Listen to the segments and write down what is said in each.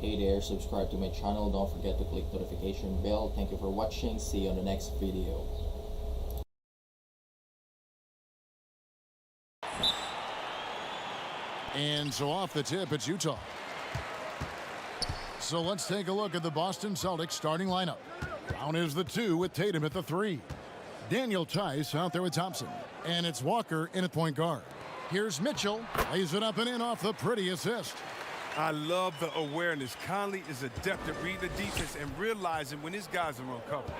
Hey there, subscribe to my channel. Don't forget to click notification bell. Thank you for watching. See you on the next video. And so off the tip, it's Utah. So let's take a look at the Boston Celtics starting lineup. Brown is the 2 with Tatum at the 3. Daniel Tice out there with Thompson. And it's Walker in at point guard. Here's Mitchell. Lays it up and in off the pretty assist. I love the awareness. Conley is adept at reading the defense and realizing when his guys are on cover.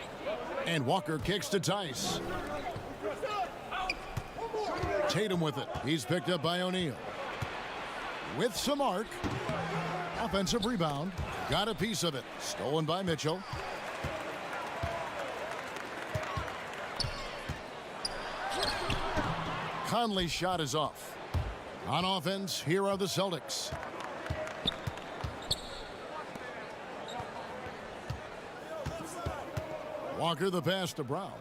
And Walker kicks to Tice. Tatum with it. He's picked up by O'Neal. With some arc. Offensive rebound. Got a piece of it. Stolen by Mitchell. Conley's shot is off. On offense, here are the Celtics. Walker the pass to Brown.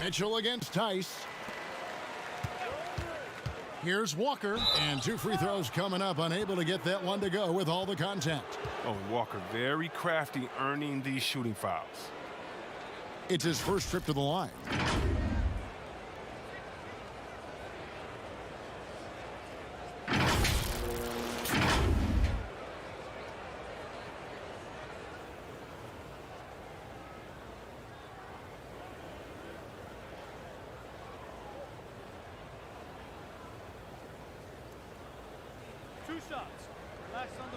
Mitchell against Tice. Here's Walker, and 2 free throws coming up, unable to get that one to go with all the contact. Oh, Walker, very crafty, earning these shooting fouls. It's his first trip to the line. Two shots. Relax on the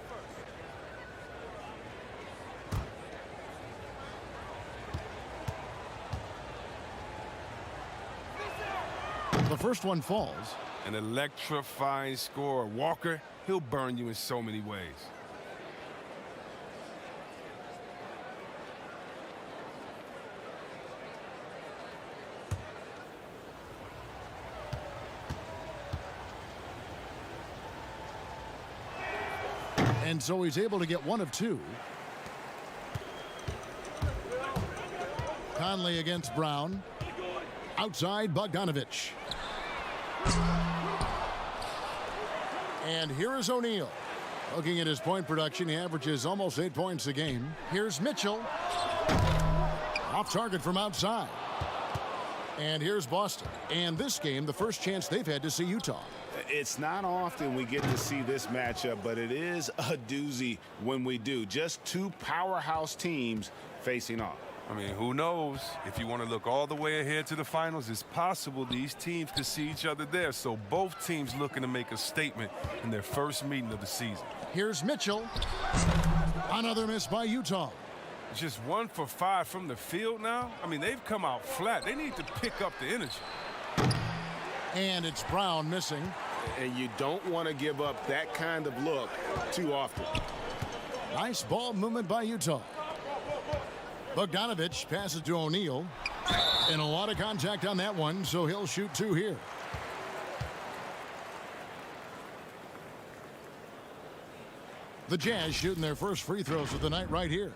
first. The first one falls. An electrifying scorer. Walker, he'll burn you in so many ways. And so he's able to get 1 of 2. Conley against Brown. Outside Bogdanovich. And here is O'Neal. Looking at his point production, he averages almost 8 points a game. Here's Mitchell. Off target from outside. And here's Boston. And this game, the first chance they've had to see Utah. It's not often we get to see this matchup, but it is a doozy when we do. Just 2 powerhouse teams facing off. I mean, who knows? If you want to look all the way ahead to the finals, it's possible these teams could see each other there. So both teams looking to make a statement in their first meeting of the season. Here's Mitchell. Another miss by Utah. Just 1 for 5 from the field now. I mean, they've come out flat. They need to pick up the energy. And it's Brown missing. And you don't want to give up that kind of look too often. Nice ball movement by Utah. Bogdanovich passes to O'Neal. And a lot of contact on that one, so he'll shoot 2 here. The Jazz shooting their first free throws of the night right here.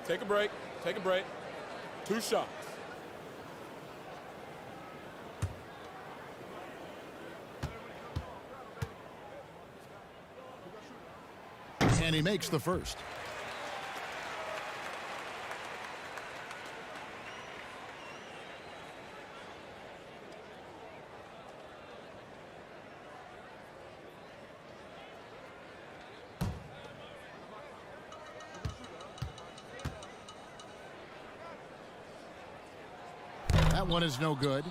Take a break. Take a break. 2 shots. And he makes the first. That one is no good.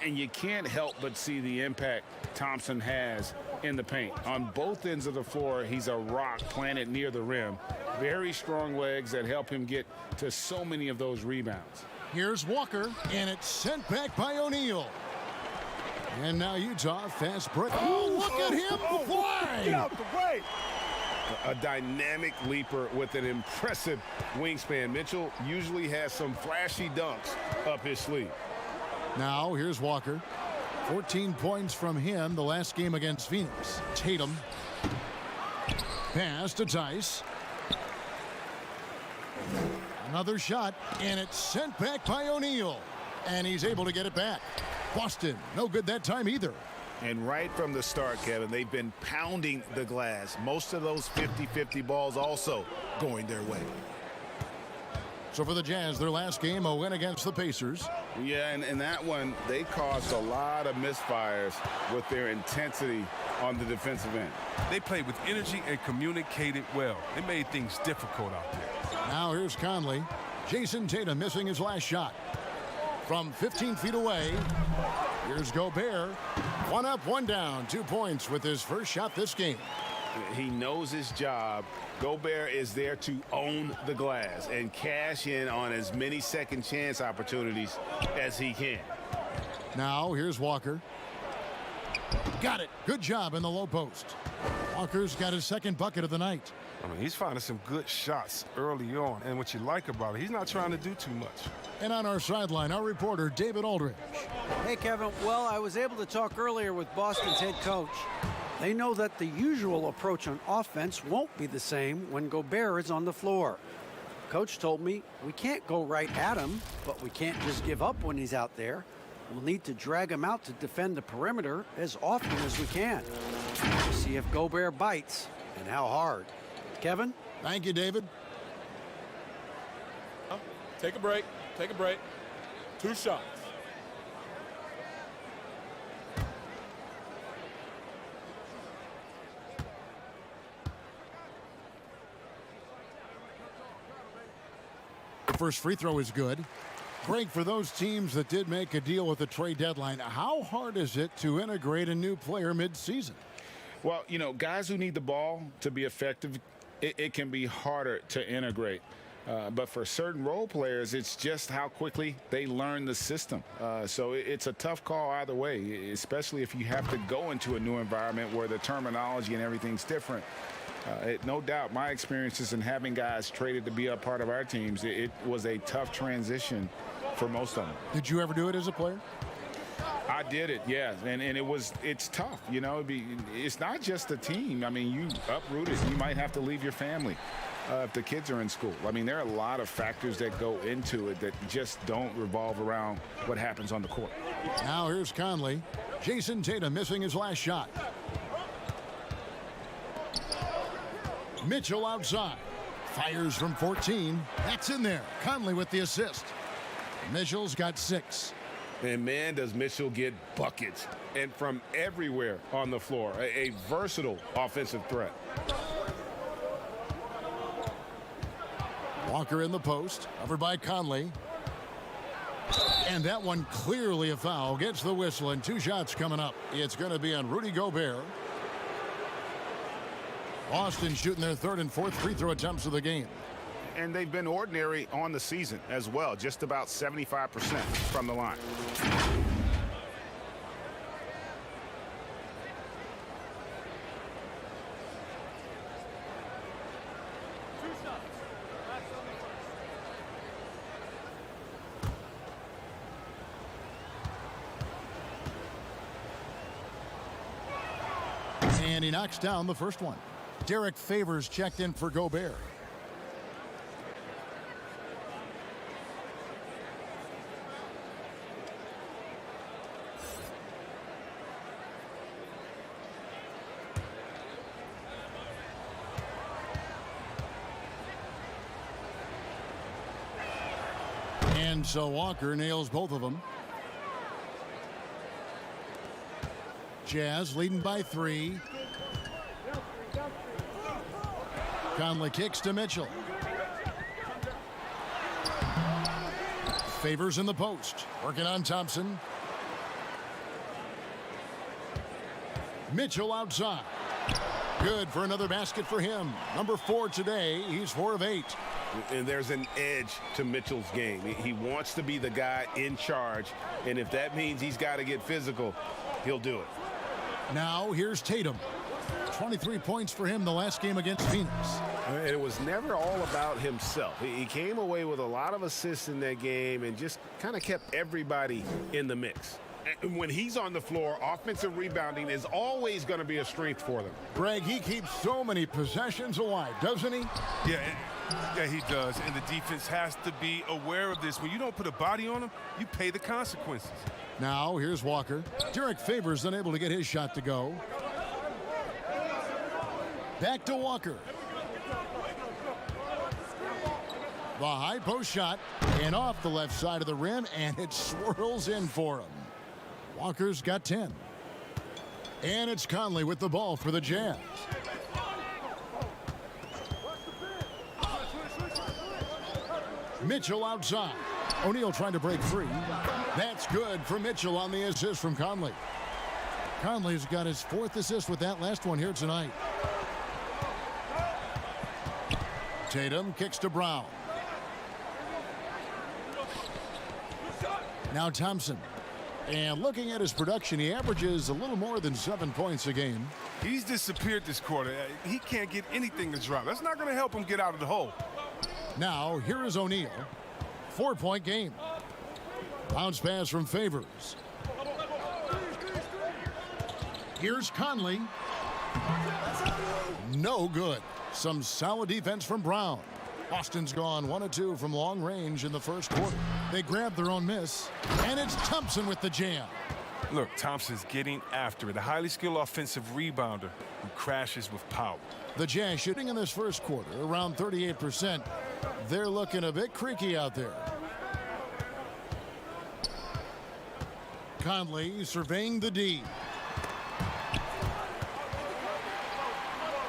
And you can't help but see the impact Thompson has in the paint. On both ends of the floor, he's a rock planted near the rim. Very strong legs that help him get to so many of those rebounds. Here's Walker, and it's sent back by O'Neal. And now Utah fast break. Oh, look at him fly! Get out the way! A dynamic leaper with an impressive wingspan. Mitchell usually has some flashy dunks up his sleeve. Now here's Walker. 14 points from him the last game against Phoenix. Tatum. Pass to Tice. Another shot, and it's sent back by O'Neal. And he's able to get it back. Boston, no good that time either. And right from the start, Kevin, they've been pounding the glass. Most of those 50-50 balls also going their way. So for the Jazz, their last game, a win against the Pacers. Yeah, and that one, they caused a lot of misfires with their intensity on the defensive end. They played with energy and communicated well. They made things difficult out there. Now here's Conley. Jason Tatum missing his last shot. From 15 feet away, here's Gobert. One up, one down. 2 points with his first shot this game. He knows his job. Gobert is there to own the glass and cash in on as many second chance opportunities as he can. Now here's Walker. Got it. Good job in the low post. Walker's got his second bucket of the night. I mean, he's finding some good shots early on. And what you like about it, he's not trying to do too much. And on our sideline, our reporter, David Aldridge. Hey, Kevin. Well, I was able to talk earlier with Boston's head coach. They know that the usual approach on offense won't be the same when Gobert is on the floor. Coach told me we can't go right at him, but we can't just give up when he's out there. We'll need to drag him out to defend the perimeter as often as we can. We'll see if Gobert bites and how hard. Kevin? Thank you, David. Take a break. Take a break. 2 shots. The first free throw is good. Greg, for those teams that did make a deal with the trade deadline, how hard is it to integrate a new player mid-season? Well, you know, guys who need the ball to be effective, it can be harder to integrate. But for certain role players, it's just how quickly they learn the system. So it's a tough call either way, especially if you have to go into a new environment where the terminology and everything's different. No doubt, my experiences in having guys traded to be a part of our teams, it was a tough transition for most of them. Did you ever do it as a player? I did it, yeah, and it's tough, you know. It's not just a team. I mean, you uprooted. You might have to leave your family if the kids are in school. I mean, there are a lot of factors that go into it that just don't revolve around what happens on the court. Now here's Conley. Jason Tatum missing his last shot. Mitchell outside. Fires from 14. That's in there. Conley with the assist. Mitchell's got 6. And man, does Mitchell get buckets, and from everywhere on the floor. A versatile offensive threat. Walker in the post, covered by Conley. And that one clearly a foul. Gets the whistle, and 2 shots coming up. It's going to be on Rudy Gobert. Boston shooting their 3rd and 4th free throw attempts of the game. And they've been ordinary on the season as well, just about 75% from the line. And he knocks down the first one. Derek Favors checked in for Gobert. And so Walker nails both of them. Jazz leading by 3. Conley kicks to Mitchell. Favors in the post. Working on Thompson. Mitchell outside. Good for another basket for him. Number 4 today. He's 4 of 8. And there's an edge to Mitchell's game. He wants to be the guy in charge. And if that means he's got to get physical, he'll do it. Now here's Tatum. 23 points for him the last game against Phoenix. And it was never all about himself. He came away with a lot of assists in that game and just kind of kept everybody in the mix. And when he's on the floor, offensive rebounding is always going to be a strength for them. Greg, he keeps so many possessions alive, doesn't he? Yeah, he does. And the defense has to be aware of this. When you don't put a body on him, you pay the consequences. Now, here's Walker. Derek Favors unable to get his shot to go. Back to Walker. The high post shot and off the left side of the rim, and it swirls in for him. Walker's got 10. And it's Conley with the ball for the Jazz. Mitchell outside. O'Neal trying to break free. That's good for Mitchell on the assist from Conley. Conley's got his 4th assist with that last one here tonight. Tatum kicks to Brown. Now Thompson. And looking at his production, he averages a little more than 7 points a game. He's disappeared this quarter. He can't get anything to drop. That's not going to help him get out of the hole. Now, here is O'Neal. 4-point game. Bounce pass from Favors. Here's Conley. No good. Some solid defense from Brown. Boston's gone 1 of 2 from long range in the first quarter. They grab their own miss, and it's Thompson with the jam. Look, Thompson's getting after it. A highly skilled offensive rebounder who crashes with power. The Jazz shooting in this first quarter around 38%. They're looking a bit creaky out there. Conley surveying the D.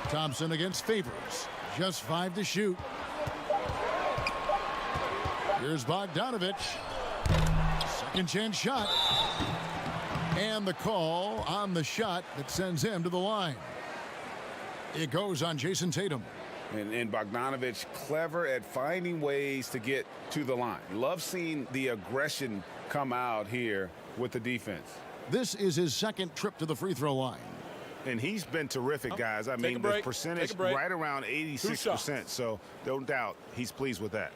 Thompson against Favors. Just 5 to shoot. Here's Bogdanovich. Second chance shot. And the call on the shot that sends him to the line. It goes on Jason Tatum. And Bogdanovich clever at finding ways to get to the line. Love seeing the aggression come out here with the defense. This is his 2nd trip to the free throw line. And he's been terrific, guys. I mean, the percentage right around 86%. So don't doubt he's pleased with that.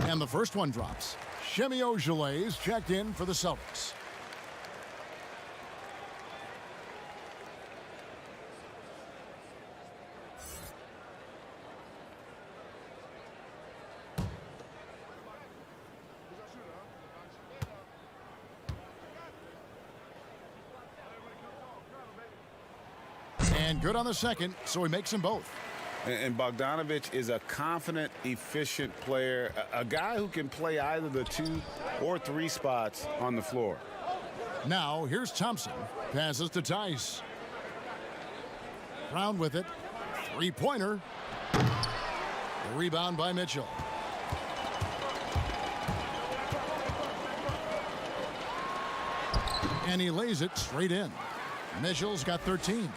And the first one drops. Shemi Ojeleye is checked in for the Celtics. And good on the second, so he makes them both. And Bogdanovich is a confident, efficient player, a guy who can play either the 2 or 3 spots on the floor. Now, here's Thompson. Passes to Tice. Brown with it. 3-pointer. The rebound by Mitchell. And he lays it straight in. Mitchell's got 13.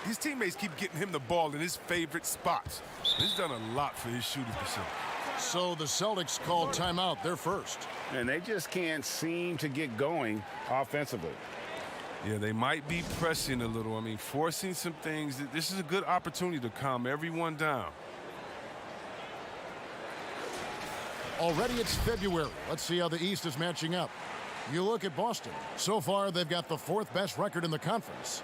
His teammates keep getting him the ball in his favorite spots. He's done a lot for his shooting percentage. So the Celtics called timeout. They're first. And they just can't seem to get going offensively. Yeah, they might be pressing a little. I mean, forcing some things. This is a good opportunity to calm everyone down. Already it's February. Let's see how the East is matching up. You look at Boston. So far, they've got the 4th best record in the conference.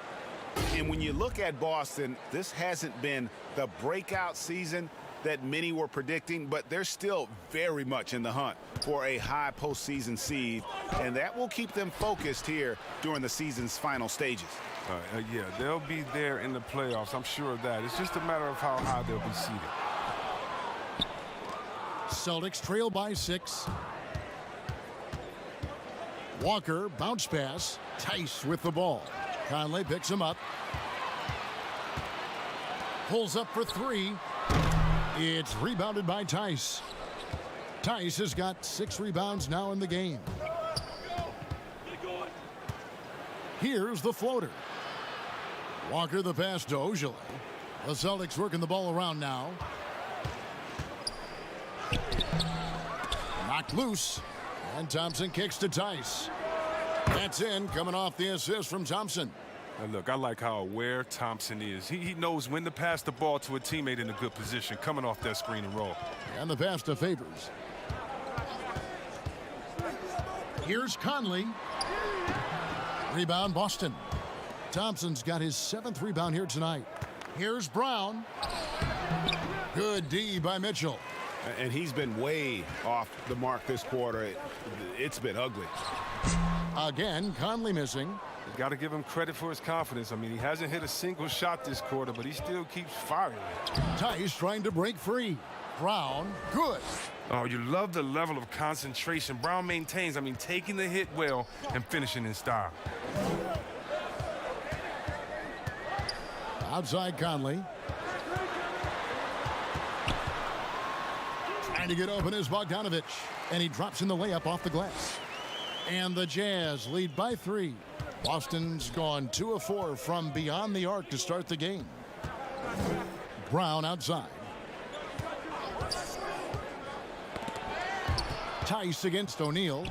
And when you look at Boston, this hasn't been the breakout season that many were predicting, but they're still very much in the hunt for a high postseason seed, and that will keep them focused here during the season's final stages. Yeah, they'll be there in the playoffs. I'm sure of that. It's just a matter of how high they'll be seeded. Celtics trail by 6. Walker, bounce pass. Tice with the ball. Conley picks him up. Pulls up for 3. It's rebounded by Tice. Tice has got 6 rebounds now in the game. Here's the floater. Walker the pass to Ojeleye. The Celtics working the ball around now. Knocked loose. And Thompson kicks to Tice. That's in, coming off the assist from Thompson. Now look, I like how aware Thompson is. He knows when to pass the ball to a teammate in a good position, coming off that screen and roll. And the pass to Favors. Here's Conley. Rebound, Boston. Thompson's got his 7th rebound here tonight. Here's Brown. Good D by Mitchell. And he's been way off the mark this quarter. It's been ugly. Again, Conley missing. You got to give him credit for his confidence. I mean, he hasn't hit a single shot this quarter, but he still keeps firing. Tice trying to break free. Brown, good. Oh, you love the level of concentration Brown maintains. I mean, taking the hit well and finishing in style. Outside Conley. Trying to get open is Bogdanovich. And he drops in the layup off the glass. And the Jazz lead by 3. Boston's gone 2 of 4 from beyond the arc to start the game. Brown outside. Tice against O'Neal.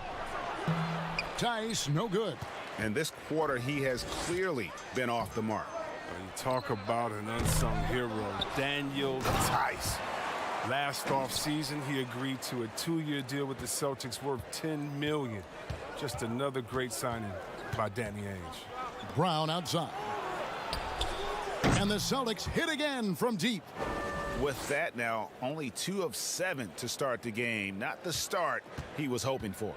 Tice, no good. And this quarter, he has clearly been off the mark. You talk about an unsung hero, Daniel Tice. Last offseason, he agreed to a 2-year deal with the Celtics worth $10 million. Just another great signing by Danny Ainge. Brown outside. And the Celtics hit again from deep. With that now, only 2 of 7 to start the game. Not the start he was hoping for.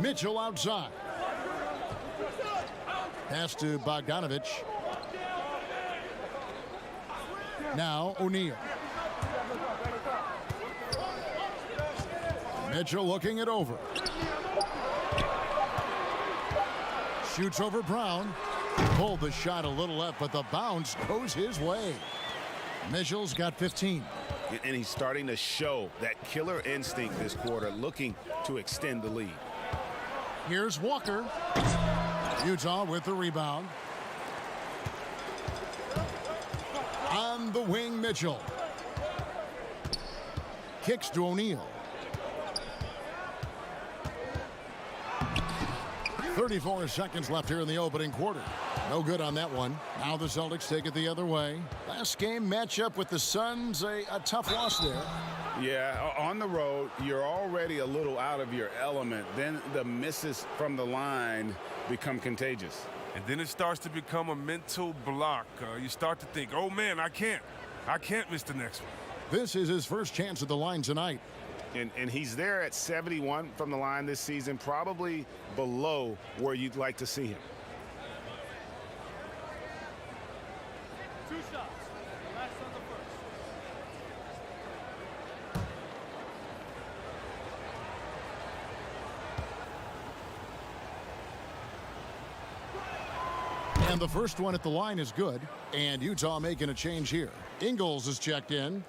Mitchell outside. Pass to Bogdanovich. Now O'Neal. Mitchell looking it over. Shoots over Brown. Pulled the shot a little left, but the bounce goes his way. Mitchell's got 15. And he's starting to show that killer instinct this quarter, looking to extend the lead. Here's Walker. Utah with the rebound. On the wing, Mitchell. Kicks to O'Neal. 34 seconds left here in the opening quarter. No good on that one. Now the Celtics take it the other way. Last game matchup with the Suns, a tough loss there. Yeah, on the road, you're already a little out of your element. Then the misses from the line become contagious. And then it starts to become a mental block. You start to think, oh, man, I can't miss the next one. This is his first chance at the line tonight. And he's there at 71 from the line this season, probably below where you'd like to see him. 2 shots. Last on the first. And the first one at the line is good. And Utah making a change here. Ingles is checked in.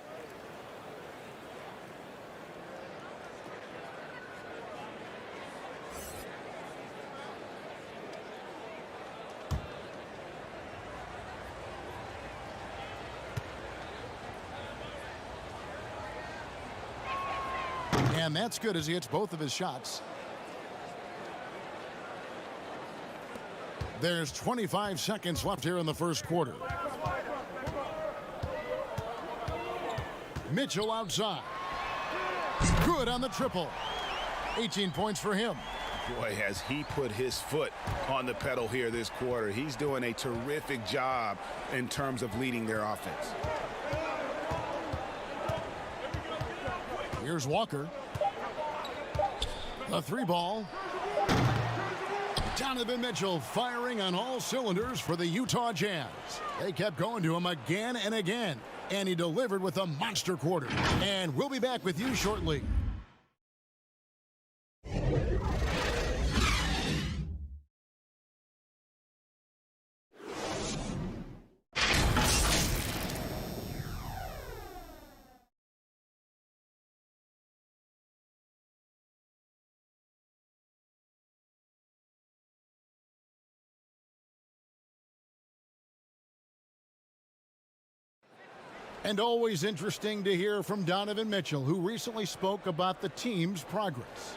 And that's good as he hits both of his shots. There's 25 seconds left here in the first quarter. Mitchell outside. Good on the triple. 18 points for him. Boy, has he put his foot on the pedal here this quarter. He's doing a terrific job in terms of leading their offense. Here's Walker. The 3-ball. Donovan Mitchell firing on all cylinders for the Utah Jazz. They kept going to him again and again, and he delivered with a monster quarter. And we'll be back with you shortly. And always interesting to hear from Donovan Mitchell, who recently spoke about the team's progress.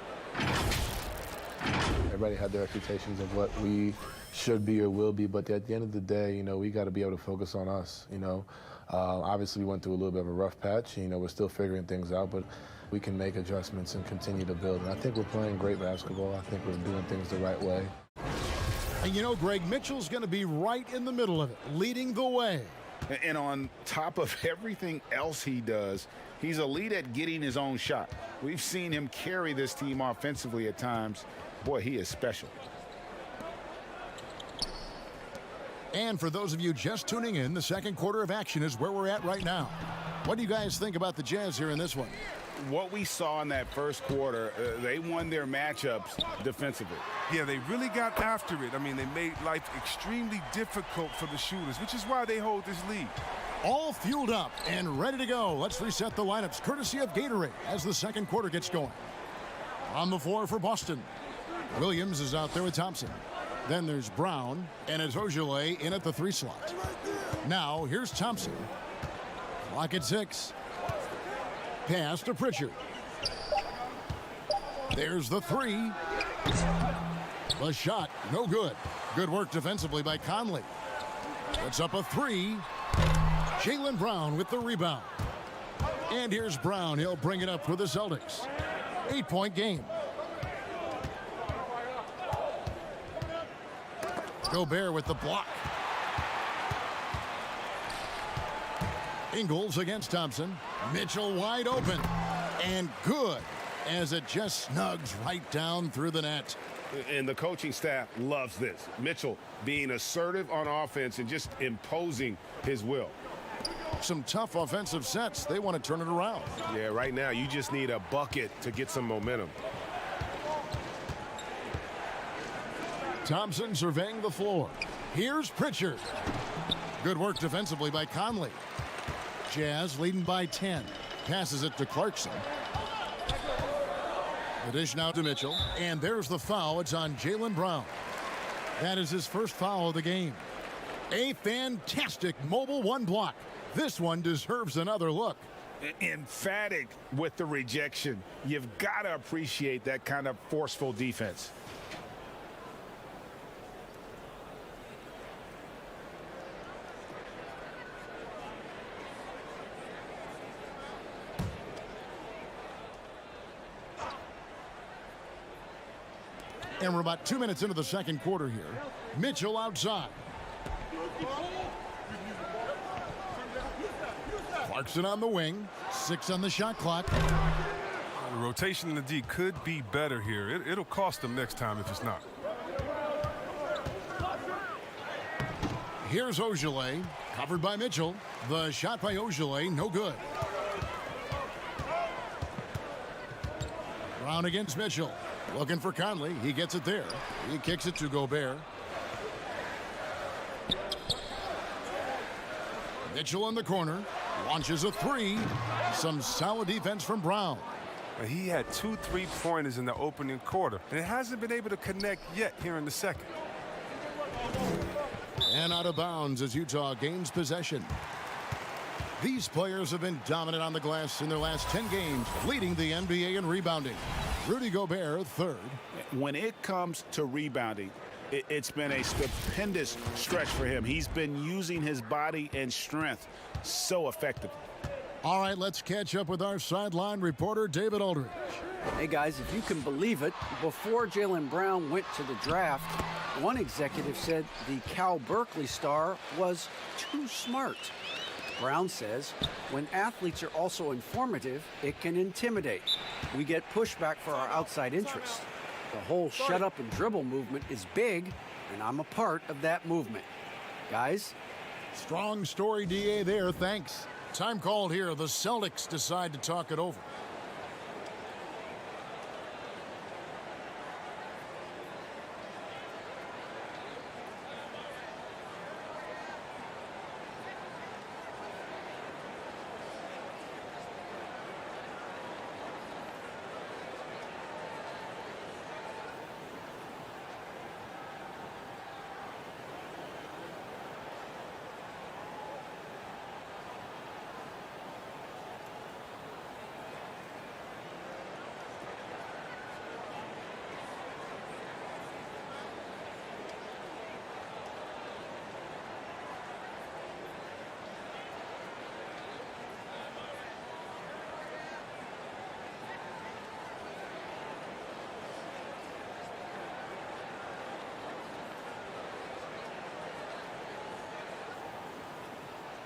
Everybody had their expectations of what we should be or will be, but at the end of the day, you know, we got to be able to focus on us, you know. Obviously, we went through a little bit of a rough patch. You know, we're still figuring things out, but we can make adjustments and continue to build. And I think we're playing great basketball. I think we're doing things the right way. And you know, Greg, Mitchell's going to be right in the middle of it, leading the way. And on top of everything else he does, he's elite at getting his own shot. We've seen him carry this team offensively at times. Boy, he is special. And for those of you just tuning in, the second quarter of action is where we're at right now. What do you guys think about the Jazz here in this one? What we saw in that first quarter, they won their matchups defensively. Yeah, they really got after it. I mean, they made life extremely difficult for the shooters, which is why they hold this lead. All fueled up and ready to go. Let's reset the lineups courtesy of Gatorade as the second quarter gets going. On the floor for Boston, Williams is out there with Thompson. Then there's Brown, and it's Ojale in at the 3 slot. Now, here's Thompson. Clock at 6. Pass to Pritchard. There's the 3. The shot, no good. Good work defensively by Conley. Puts up a 3. Jaylen Brown with the rebound. And here's Brown. He'll bring it up for the Celtics. 8-point game. Gobert with the block. Ingles against Thompson. Mitchell wide open. And good as it just snugs right down through the net. And the coaching staff loves this. Mitchell being assertive on offense and just imposing his will. Some tough offensive sets. They want to turn it around. Yeah, right now you just need a bucket to get some momentum. Thompson surveying the floor. Here's Pritchard. Good work defensively by Conley. Jazz leading by 10. Passes it to Clarkson. The dish now to Mitchell. And there's the foul. It's on Jaylen Brown. That is his first foul of the game. A fantastic mobile 1 block. This one deserves another look. Emphatic with the rejection. You've got to appreciate that kind of forceful defense. And we're about 2 minutes into the second quarter here. Mitchell outside. Clarkson on the wing. 6 on the shot clock. The rotation in the D could be better here. It'll cost them next time if it's not. Here's Ojale. Covered by Mitchell. The shot by Ojale, no good. Brown against Mitchell. Looking for Conley. He gets it there. He kicks it to Gobert. Mitchell in the corner. Launches a 3. Some solid defense from Brown. He had 2 3-pointers in the opening quarter, and it hasn't been able to connect yet here in the second. And out of bounds as Utah gains possession. These players have been dominant on the glass in their last 10 games, leading the NBA in rebounding. Rudy Gobert, 3rd. When it comes to rebounding, it's been a stupendous stretch for him. He's been using his body and strength so effectively. All right, let's catch up with our sideline reporter, David Aldridge. Hey, guys, if you can believe it, before Jaylen Brown went to the draft, one executive said the Cal Berkeley star was too smart. Brown says, when athletes are also informative, it can intimidate. We get pushback for our outside interests. The whole shut up and dribble movement is big, and I'm a part of that movement. Guys? Strong story, DA, there. Thanks. Time called here. The Celtics decide to talk it over.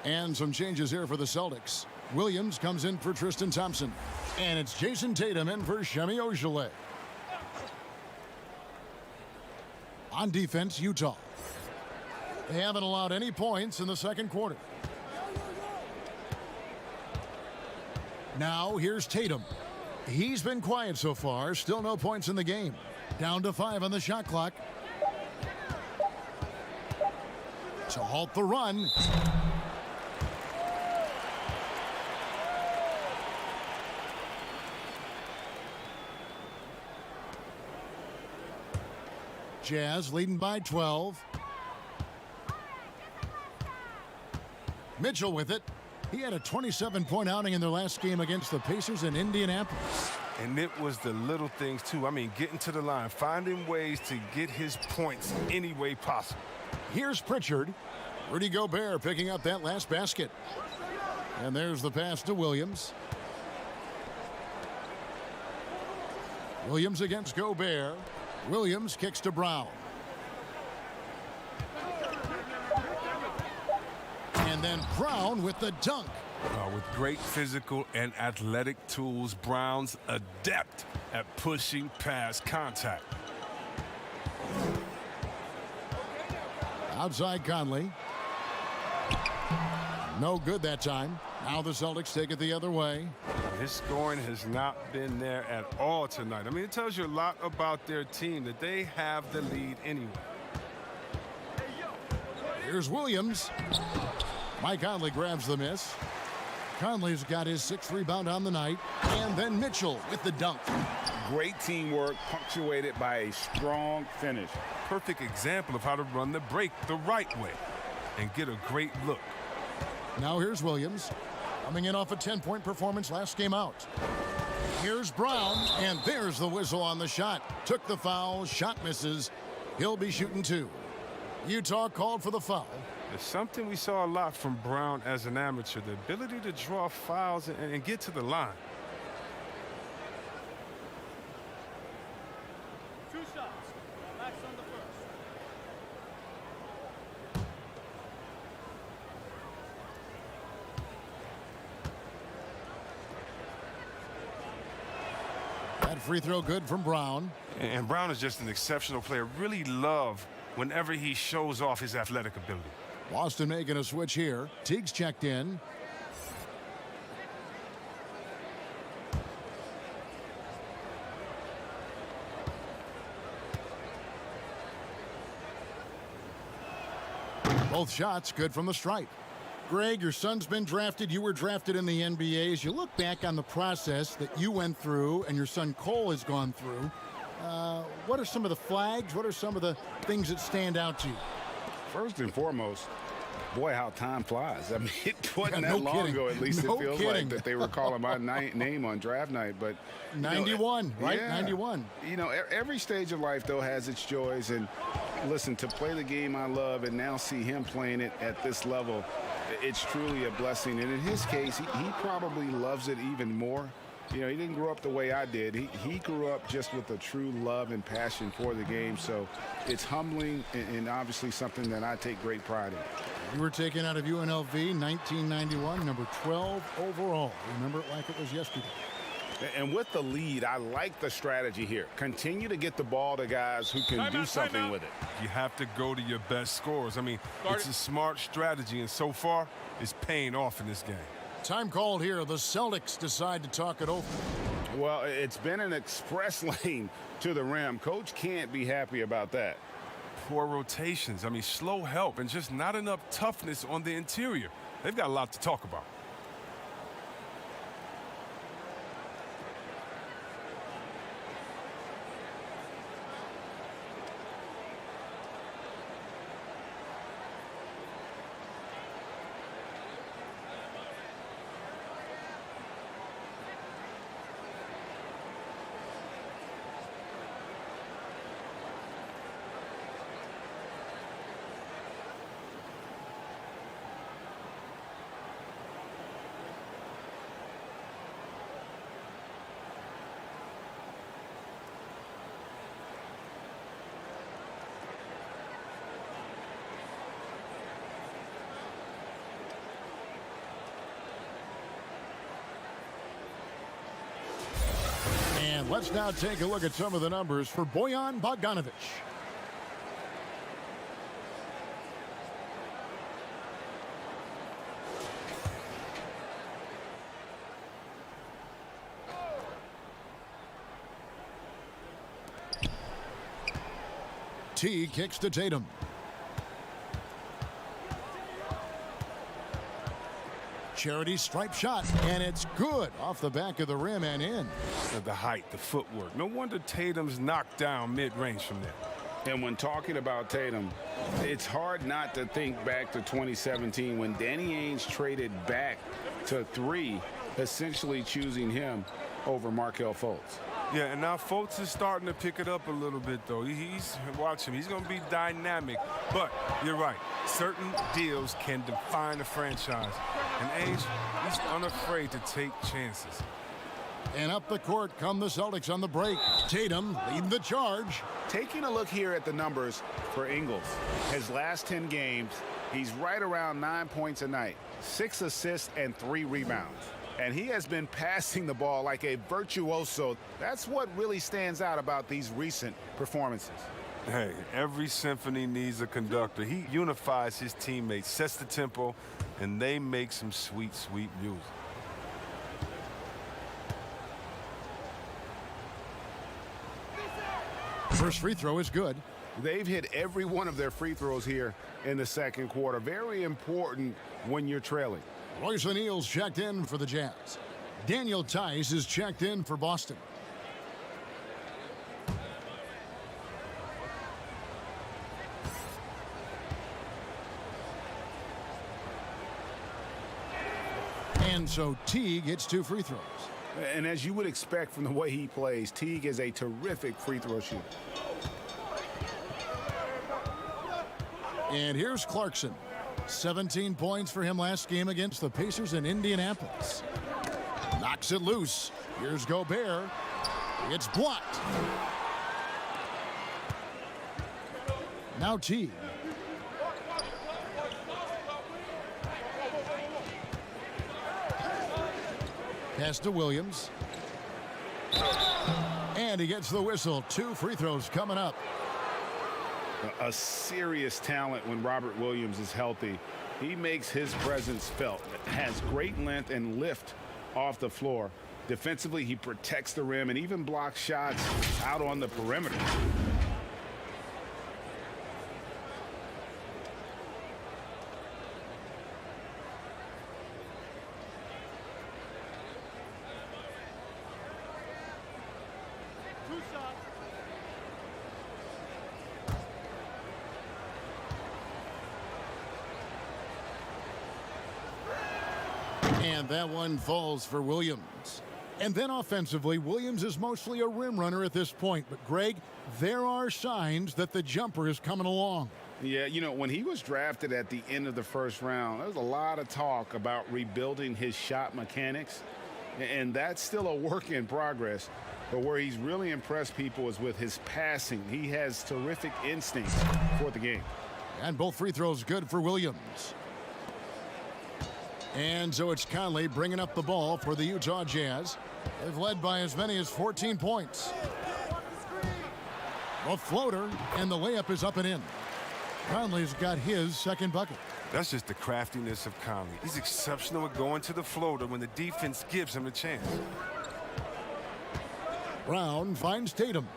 And some changes here for the Celtics. Williams comes in for Tristan Thompson. And it's Jason Tatum in for Semi Ojeleye. On defense, Utah. They haven't allowed any points in the second quarter. Now here's Tatum. He's been quiet so far. Still no points in the game. Down to 5 on the shot clock. To halt the run. Jazz leading by 12. Mitchell with it. He had a 27-point outing in their last game against the Pacers in Indianapolis. And it was the little things, too. I mean, getting to the line, finding ways to get his points any way possible. Here's Pritchard. Rudy Gobert picking up that last basket. And there's the pass to Williams. Williams against Gobert. Williams kicks to Brown. And then Brown with the dunk. With great physical and athletic tools, Brown's adept at pushing past contact. Outside Conley. No good that time. Now the Celtics take it the other way. His scoring has not been there at all tonight. I mean, it tells you a lot about their team that they have the lead anyway. Here's Williams. Mike Conley grabs the miss. Conley's got his 6th rebound on the night. And then Mitchell with the dunk. Great teamwork punctuated by a strong finish. Perfect example of how to run the break the right way and get a great look. Now here's Williams. Coming in off a 10-point performance last game out. Here's Brown, and there's the whistle on the shot. Took the foul, shot misses. He'll be shooting 2. Utah called for the foul. It's something we saw a lot from Brown as an amateur, the ability to draw fouls and get to the line. 2 shots. Max on the first. That free throw good from Brown. And Brown is just an exceptional player. Really love whenever he shows off his athletic ability. Boston making a switch here. Teague's checked in. Both shots good from the stripe. Greg, your son's been drafted. You were drafted in the NBA. As you look back on the process that you went through and your son Cole has gone through, what are some of the flags? What are some of the things that stand out to you? First and foremost, boy, how time flies. I mean, it wasn't Yeah, that no long kidding. ago, at least No it feels kidding. like, that they were calling my name on draft night. But 91, right? Yeah. 91. You know, every stage of life, though, has its joys. And listen, to play the game I love and now see him playing it at this level, it's truly a blessing. And in his case, he probably loves it even more. You know, he didn't grow up the way I did. He grew up just with a true love and passion for the game. So it's humbling and obviously something that I take great pride in. You were taken out of UNLV 1991, number 12 overall. Remember it like it was yesterday. And with the lead, I like the strategy here. Continue to get the ball to guys who can do something with it. You have to go to your best scorers. I mean, it's a smart strategy, and so far, it's paying off in this game. Time called here. The Celtics decide to talk it over. Well, it's been an express lane to the rim. Coach can't be happy about that. Poor rotations. I mean, slow help and just not enough toughness on the interior. They've got a lot to talk about. And let's now take a look at some of the numbers for Bojan Bogdanovic. T kicks to Tatum. Charity stripe shot, and it's good off the back of the rim and in. The height, the footwork. No wonder Tatum's knocked down mid-range from there. And when talking about Tatum, it's hard not to think back to 2017 when Danny Ainge traded back to 3, essentially choosing him over Markelle Fultz. Yeah, and now Fultz is starting to pick it up a little bit, though. Watch him. He's going to be dynamic. But you're right. Certain deals can define a franchise. And Ainge, he's unafraid to take chances. And up the court come the Celtics on the break. Tatum leading the charge. Taking a look here at the numbers for Ingles. His last 10 games, he's right around 9 points a night, 6 assists and 3 rebounds. And he has been passing the ball like a virtuoso. That's what really stands out about these recent performances. Hey, every symphony needs a conductor. He unifies his teammates, sets the tempo, and they make some sweet, sweet music. First free throw is good. They've hit every one of their free throws here in the second quarter. Very important when you're trailing. Royce O'Neal's checked in for the Jazz. Daniel Tice is checked in for Boston. And so Teague hits 2 free throws. And as you would expect from the way he plays, Teague is a terrific free throw shooter. And here's Clarkson. 17 points for him last game against the Pacers in Indianapolis. Knocks it loose. Here's Gobert. It's blocked. Now Teague. Pass to Williams. And he gets the whistle. 2 free throws coming up. A serious talent when Robert Williams is healthy. He makes his presence felt. Has great length and lift off the floor. Defensively, he protects the rim and even blocks shots out on the perimeter. And that one falls for Williams. And then offensively, Williams is mostly a rim runner at this point. But, Greg, there are signs that the jumper is coming along. Yeah, you know, when he was drafted at the end of the first round, there was a lot of talk about rebuilding his shot mechanics. And that's still a work in progress. But where he's really impressed people is with his passing. He has terrific instincts for the game. And both free throws good for Williams. And so it's Conley bringing up the ball for the Utah Jazz. They've led by as many as 14 points. A floater, and the layup is up and in. Conley's got his second bucket. That's just the craftiness of Conley. He's exceptional at going to the floater when the defense gives him a chance. Brown finds Tatum.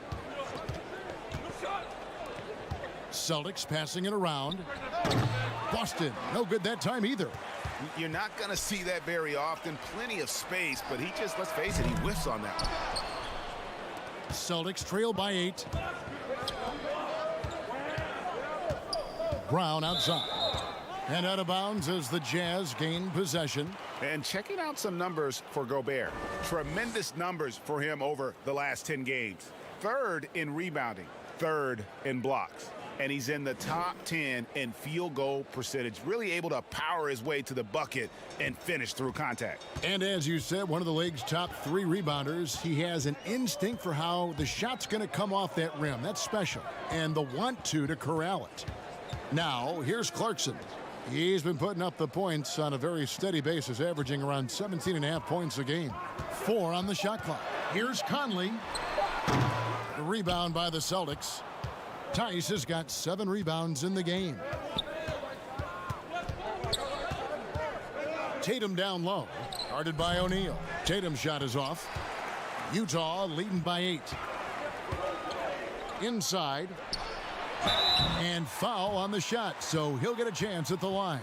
Celtics passing it around. Boston, no good that time either. You're not going to see that very often. Plenty of space, but he just, let's face it, he whiffs on that one. Celtics trail by 8. Brown outside. And out of bounds as the Jazz gain possession. And checking out some numbers for Gobert. Tremendous numbers for him over the last 10 games. 3rd in rebounding, 3rd in blocks. And he's in the top 10 in field goal percentage. Really able to power his way to the bucket and finish through contact. And as you said, one of the league's top 3 rebounders. He has an instinct for how the shot's going to come off that rim. That's special. And the want to corral it. Now, here's Clarkson. He's been putting up the points on a very steady basis, averaging around 17.5 points a game. 4 on the shot clock. Here's Conley. The rebound by the Celtics. Tice has got 7 rebounds in the game. Tatum down low. Guarded by O'Neal. Tatum's shot is off. Utah leading by 8. Inside. And foul on the shot, so he'll get a chance at the line.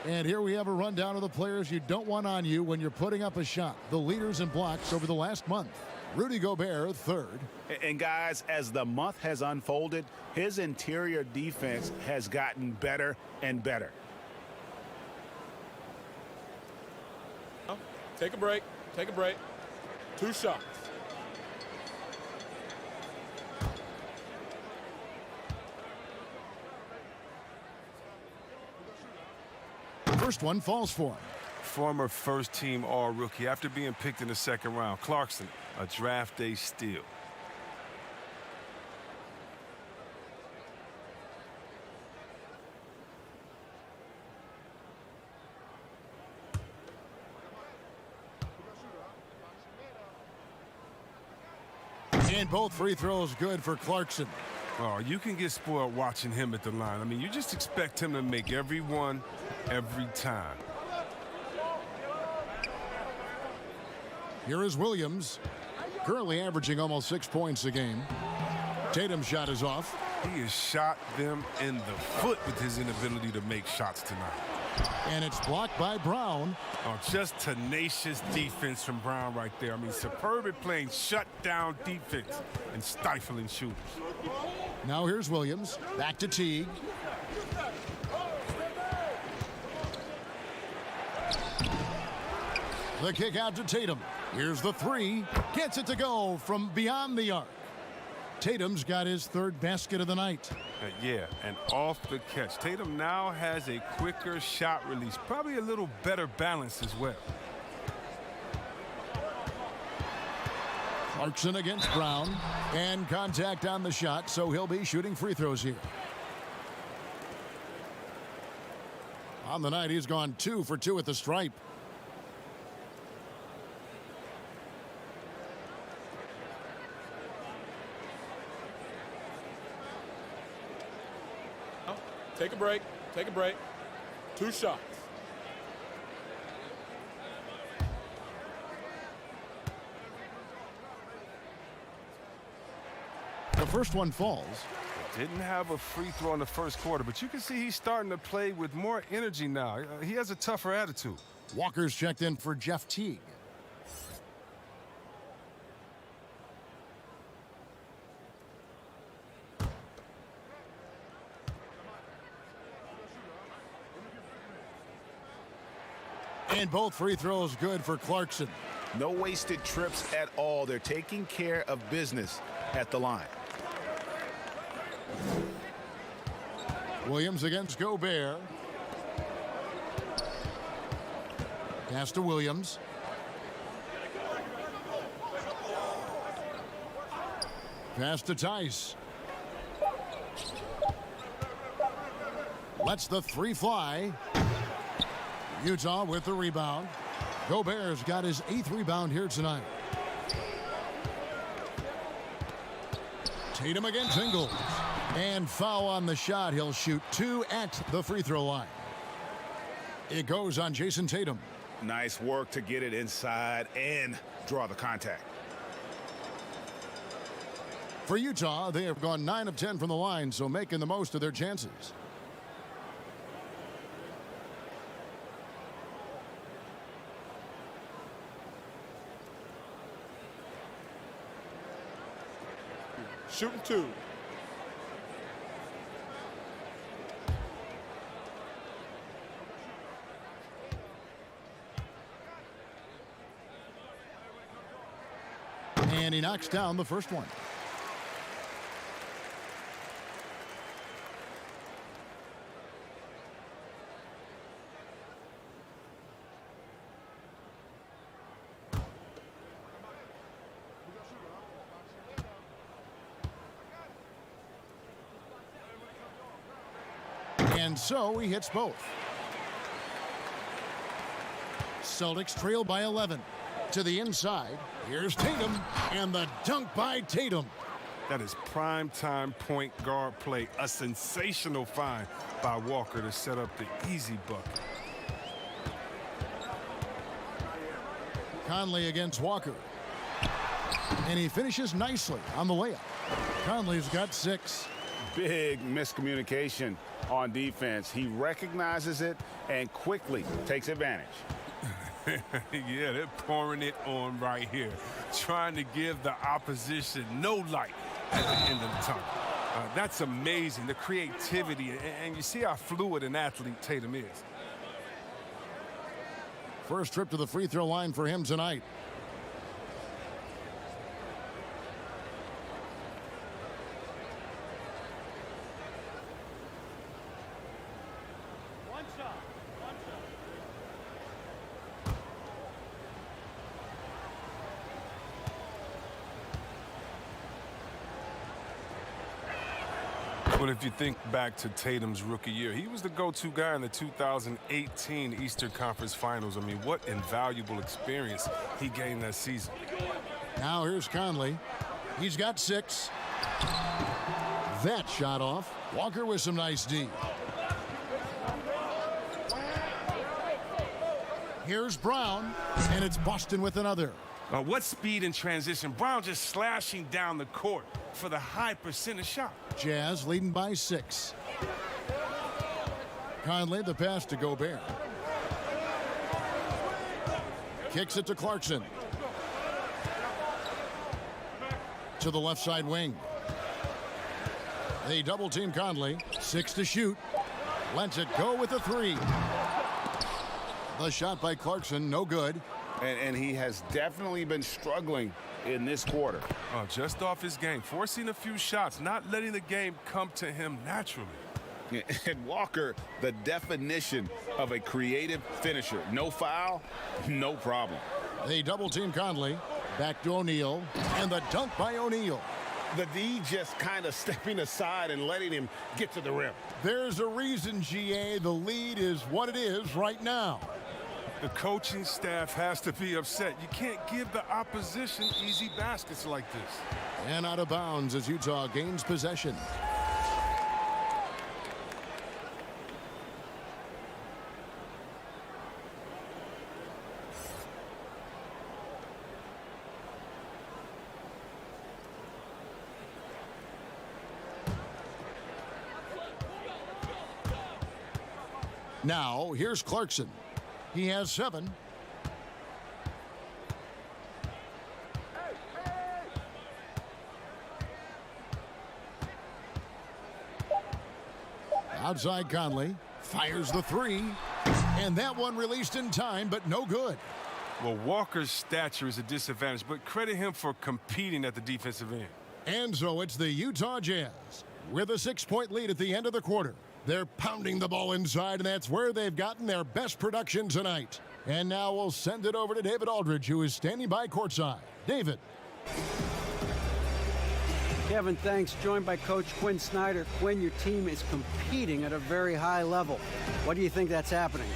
And here we have a rundown of the players you don't want on you when you're putting up a shot. The leaders in blocks over the last month. Rudy Gobert, 3rd. And guys, as the month has unfolded, his interior defense has gotten better and better. Take a break. Take a break. 2 shots. First one falls for him. Former first-team All-Rookie after being picked in the 2nd round. Clarkson, a draft day steal. And both free throws good for Clarkson. Oh, you can get spoiled watching him at the line. I mean, you just expect him to make every one, every time. Here is Williams, currently averaging almost 6 points a game. Tatum's shot is off. He has shot them in the foot with his inability to make shots tonight. And it's blocked by Brown. Oh, just tenacious defense from Brown right there. I mean, superb at playing shutdown defense and stifling shooters. Now here's Williams. Back to Teague. The kick out to Tatum. Here's the 3. Gets it to go from beyond the arc. Tatum's got his 3rd basket of the night. Yeah, and off the catch. Tatum now has a quicker shot release. Probably a little better balance as well. Clarkson against Brown. And contact on the shot, so he'll be shooting free throws here. On the night, he's gone 2 for 2 at the stripe. Take a break. Take a break. 2 shots. The first one falls. Didn't have a free throw in the 1st quarter, but you can see he's starting to play with more energy now. He has a tougher attitude. Walker's checked in for Jeff Teague. And both free throws good for Clarkson. No wasted trips at all. They're taking care of business at the line. Williams against Gobert. Pass to Williams. Pass to Tice. Lets the 3 fly. Utah with the rebound. Gobert's got his 8th rebound here tonight. Tatum against Ingles. And foul on the shot. He'll shoot 2 at the free throw line. It goes on Jason Tatum. Nice work to get it inside and draw the contact. For Utah, they have gone 9 of 10 from the line, so making the most of their chances. Shooting 2. And he knocks down the first one. And so he hits both. Celtics trail by 11. to the inside. Here's Tatum, and the dunk by Tatum. That is prime-time point guard play. A sensational find by Walker to set up the easy bucket. Conley against Walker. And he finishes nicely on the layup. Conley's got 6. Big miscommunication on defense. He recognizes it and quickly takes advantage. Yeah, they're pouring it on right here. Trying to give the opposition no light at the end of the tunnel. That's amazing, the creativity. And you see how fluid an athlete Tatum is. First trip to the free throw line for him tonight. But if you think back to Tatum's rookie year, he was the go-to guy in the 2018 Eastern Conference Finals. I mean, what invaluable experience he gained that season. Now here's Conley. He's got 6. That shot off. Walker with some nice D. Here's Brown, and it's Boston with another. What speed in transition. Brown just slashing down the court for the high percentage shot. Jazz leading by 6. Conley, the pass to Gobert. Kicks it to Clarkson. To the left side wing. They double team Conley. 6 to shoot. Lets it go with a 3. The shot by Clarkson, no good. And he has definitely been struggling in this quarter. Just off his game, forcing a few shots, not letting the game come to him naturally. And Walker, the definition of a creative finisher. No foul, no problem. They double team Conley. Back to O'Neal. And the dunk by O'Neal. The D just kind of stepping aside and letting him get to the rim. There's a reason, GA, the lead is what it is right now. The coaching staff has to be upset. You can't give the opposition easy baskets like this. And out of bounds as Utah gains possession. Now, here's Clarkson. He has 7. Outside Conley. Fires the 3. And that one released in time, but no good. Well, Walker's stature is a disadvantage, but credit him for competing at the defensive end. And so it's the Utah Jazz with a 6-point lead at the end of the quarter. They're pounding the ball inside, and that's where they've gotten their best production tonight. And now we'll send it over to David Aldridge, who is standing by courtside. David. Kevin, thanks. Joined by Coach Quinn Snyder. Quinn, your team is competing at a very high level. What do you think that's happening?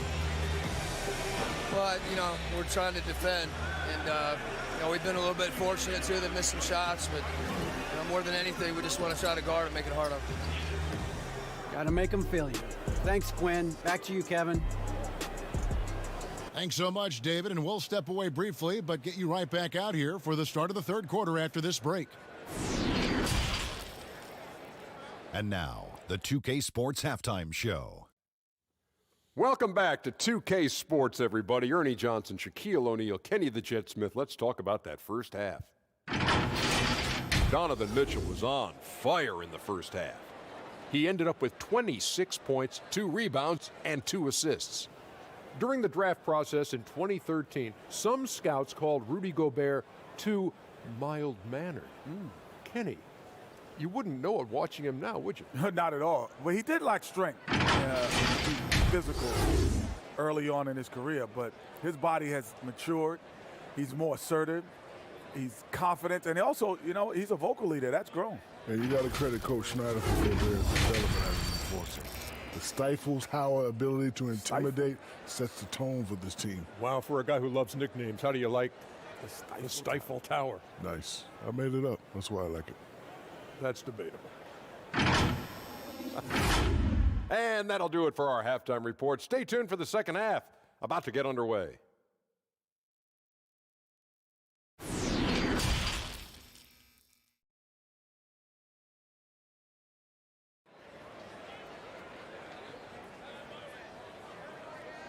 Well, we're trying to defend, and we've been a little bit fortunate too. They missed some shots, but more than anything, we just want to try to guard and make it hard on them. Got to make them feel you. Thanks, Quinn. Back to you, Kevin. Thanks so much, David, and we'll step away briefly, but get you right back out here for the start of the third quarter after this break. And now, the 2K Sports Halftime Show. Welcome back to 2K Sports, everybody. Ernie Johnson, Shaquille O'Neal, Kenny the Jet Smith. Let's talk about that first half. Donovan Mitchell was on fire in the first half. He ended up with 26 points, 2 rebounds, and 2 assists. During the draft process in 2013, some scouts called Rudy Gobert too mild-mannered. Kenny, you wouldn't know it watching him now, would you? Not at all. But he did lack strength, physical, early on in his career. But his body has matured. He's more assertive. He's confident. And also, he's a vocal leader. That's grown. And you got to credit Coach Snyder for Gobert's development as an enforcer. The stifles Howard ability to intimidate sets the tone for this team. Wow, for a guy who loves nicknames, how do you like The Stifle Tower. Nice. I made it up. That's why I like it. That's debatable. And that'll do it for our halftime report. Stay tuned for the second half, about to get underway.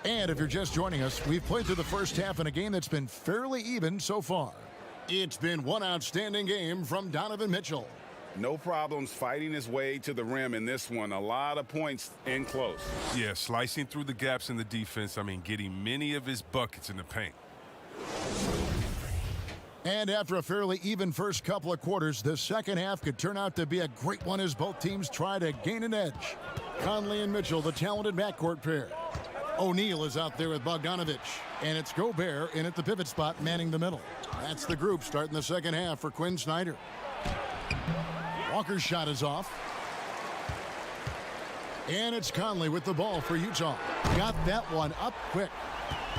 And if you're just joining us, we've played through the first half in a game that's been fairly even so far. It's been one outstanding game from Donovan Mitchell. No problems fighting his way to the rim in this one. A lot of points in close. Yeah, slicing through the gaps in the defense. Getting many of his buckets in the paint. And after a fairly even first couple of quarters, the second half could turn out to be a great one as both teams try to gain an edge. Conley and Mitchell, the talented backcourt pair. O'Neal is out there with Bogdanovich, and it's Gobert in at the pivot spot manning the middle. That's the group starting the second half for Quinn Snyder. Walker's shot is off. And it's Conley with the ball for Utah. Got that one up quick.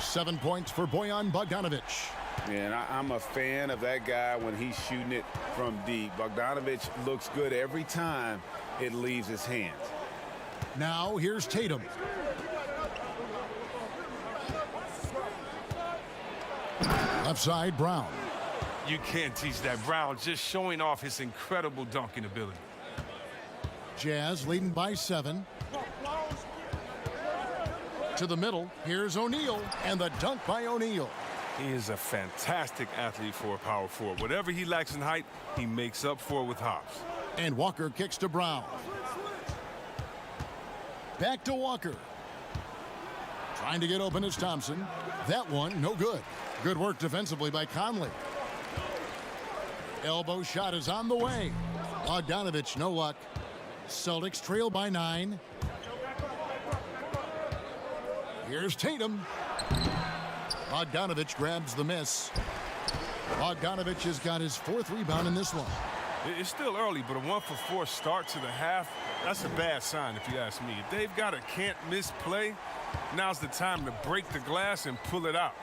7 points for Bojan Bogdanovich. And I'm a fan of that guy when he's shooting it from deep. Bogdanovich looks good every time it leaves his hands. Now here's Tatum. Left side, Brown. You can't teach that. Brown just showing off his incredible dunking ability. Jazz leading by 7. To the middle, here's O'Neal, and the dunk by O'Neal. He is a fantastic athlete for a power forward. Whatever he lacks in height, he makes up for it with hops. And Walker kicks to Brown. Back to Walker. Trying to get open is Thompson. That one, no good. Good work defensively by Conley. Elbow shot is on the way. Bogdanovich, no luck. Celtics trail by 9. Here's Tatum. Bogdanovich grabs the miss. Bogdanovich has got his 4th rebound in this one. It's still early, but a 1-for-4 start to the half, that's a bad sign if you ask me. If they've got a can't-miss play, now's the time to break the glass and pull it out.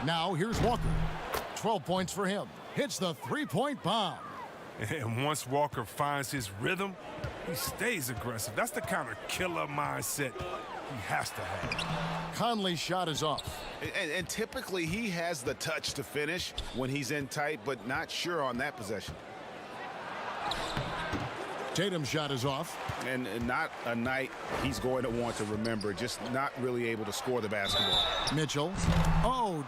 Now here's Walker. 12 points for him. Hits the three-point bomb. And once Walker finds his rhythm, he stays aggressive. That's the kind of killer mindset he has to have. Conley's shot is off. And typically he has the touch to finish when he's in tight, but not sure on that possession. Tatum's shot is off. And not a night he's going to want to remember, just not really able to score the basketball. Mitchell,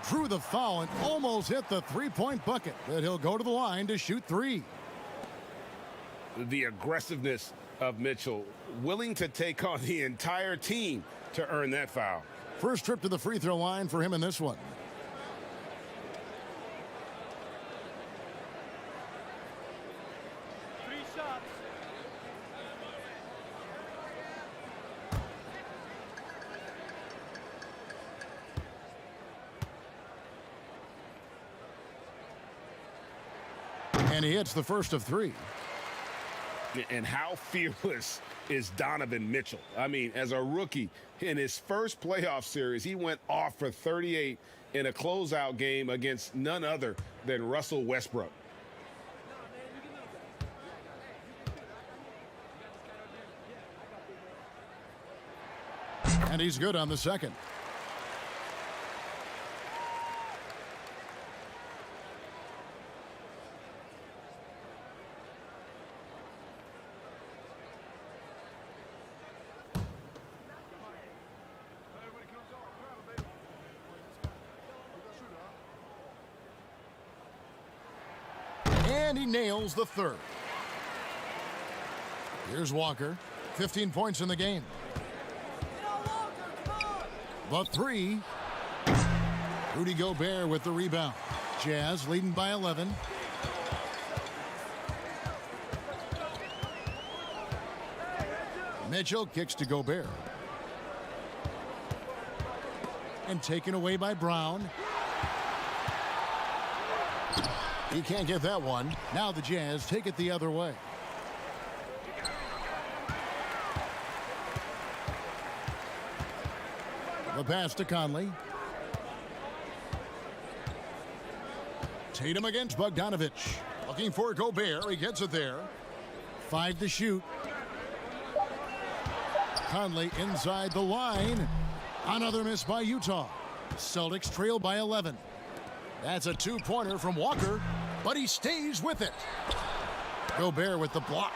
drew the foul and almost hit the three-point bucket, but he'll go to the line to shoot 3. The aggressiveness of Mitchell, willing to take on the entire team to earn that foul. First trip to the free throw line for him in this one. And he hits the first of 3. And how fearless is Donovan Mitchell? As a rookie, in his first playoff series, he went off for 38 in a closeout game against none other than Russell Westbrook. And he's good on the second. And he nails the third. Here's Walker. 15 points in the game. The 3. Rudy Gobert with the rebound. Jazz leading by 11. Mitchell kicks to Gobert. And taken away by Brown. He can't get that one. Now the Jazz take it the other way. The pass to Conley. Tatum against Bogdanovich. Looking for Gobert. He gets it there. 5 to shoot. Conley inside the line. Another miss by Utah. Celtics trail by 11. That's a two-pointer from Walker, but he stays with it. Gobert with the block.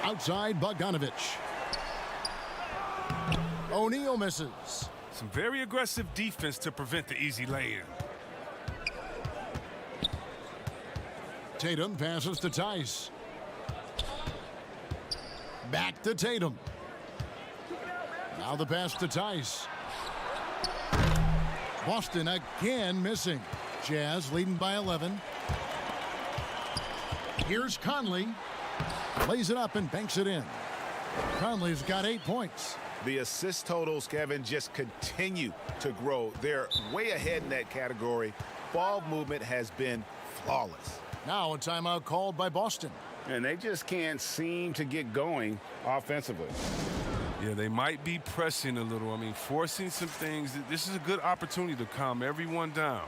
Outside Bogdanovich. O'Neal misses. Some very aggressive defense to prevent the easy lay-in. Tatum passes to Tice. Back to Tatum. Now the pass to Tice. Boston again missing. Jazz leading by 11. Here's Conley. Lays it up and banks it in. Conley's got 8 points. The assist totals, Kevin, just continue to grow. They're way ahead in that category. Ball movement has been flawless. Now a timeout called by Boston. And they just can't seem to get going offensively. Yeah, they might be pressing a little. I mean, forcing some things. This is a good opportunity to calm everyone down.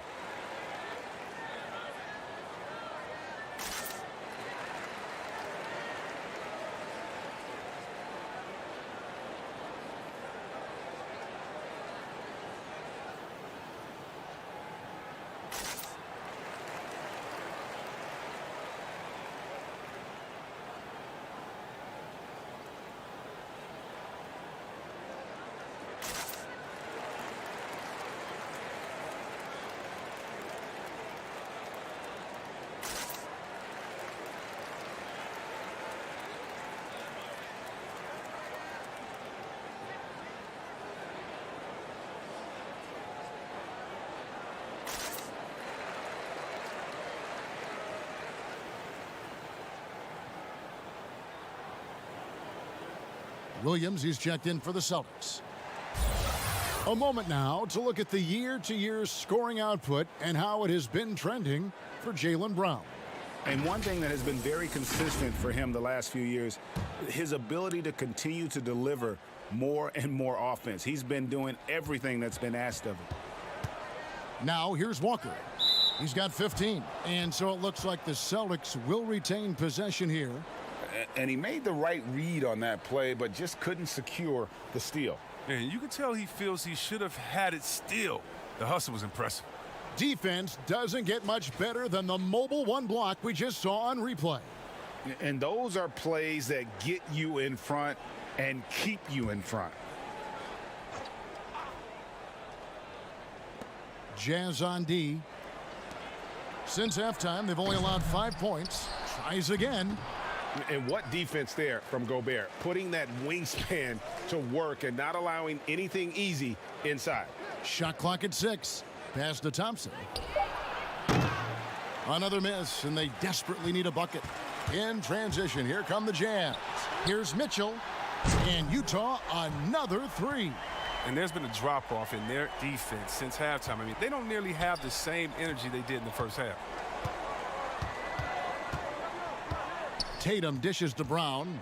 Williams, he's checked in for the Celtics. A moment now to look at the year-to-year scoring output and how it has been trending for Jaylen Brown. And one thing that has been very consistent for him the last few years, his ability to continue to deliver more and more offense. He's been doing everything that's been asked of him. Now here's Walker. He's got 15. And so it looks like the Celtics will retain possession here. And he made the right read on that play, but just couldn't secure the steal. And you can tell he feels he should have had it still. The hustle was impressive. Defense doesn't get much better than the mobile one block we just saw on replay. And those are plays that get you in front and keep you in front. Jazz on D. Since halftime, they've only allowed 5 points. Tries again. And what defense there from Gobert, putting that wingspan to work and not allowing anything easy inside. Shot clock at 6. Pass to Thompson. Another miss, and they desperately need a bucket. In transition, here come the Jazz. Here's Mitchell, and Utah another 3. And there's been a drop-off in their defense since halftime. I mean, they don't nearly have the same energy they did in the first half. Tatum dishes to Brown.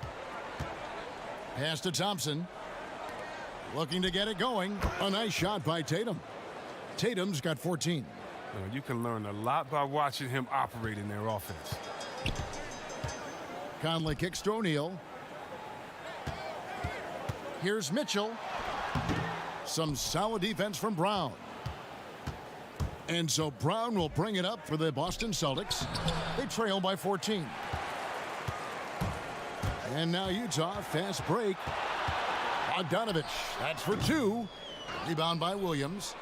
Pass to Thompson. Looking to get it going. A nice shot by Tatum. Tatum's got 14. You can learn a lot by watching him operate in their offense. Conley kicks to O'Neal. Here's Mitchell. Some solid defense from Brown. And so Brown will bring it up for the Boston Celtics. They trail by 14. And now Utah, fast break. Bogdanovich, that's for 2. Rebound by Williams.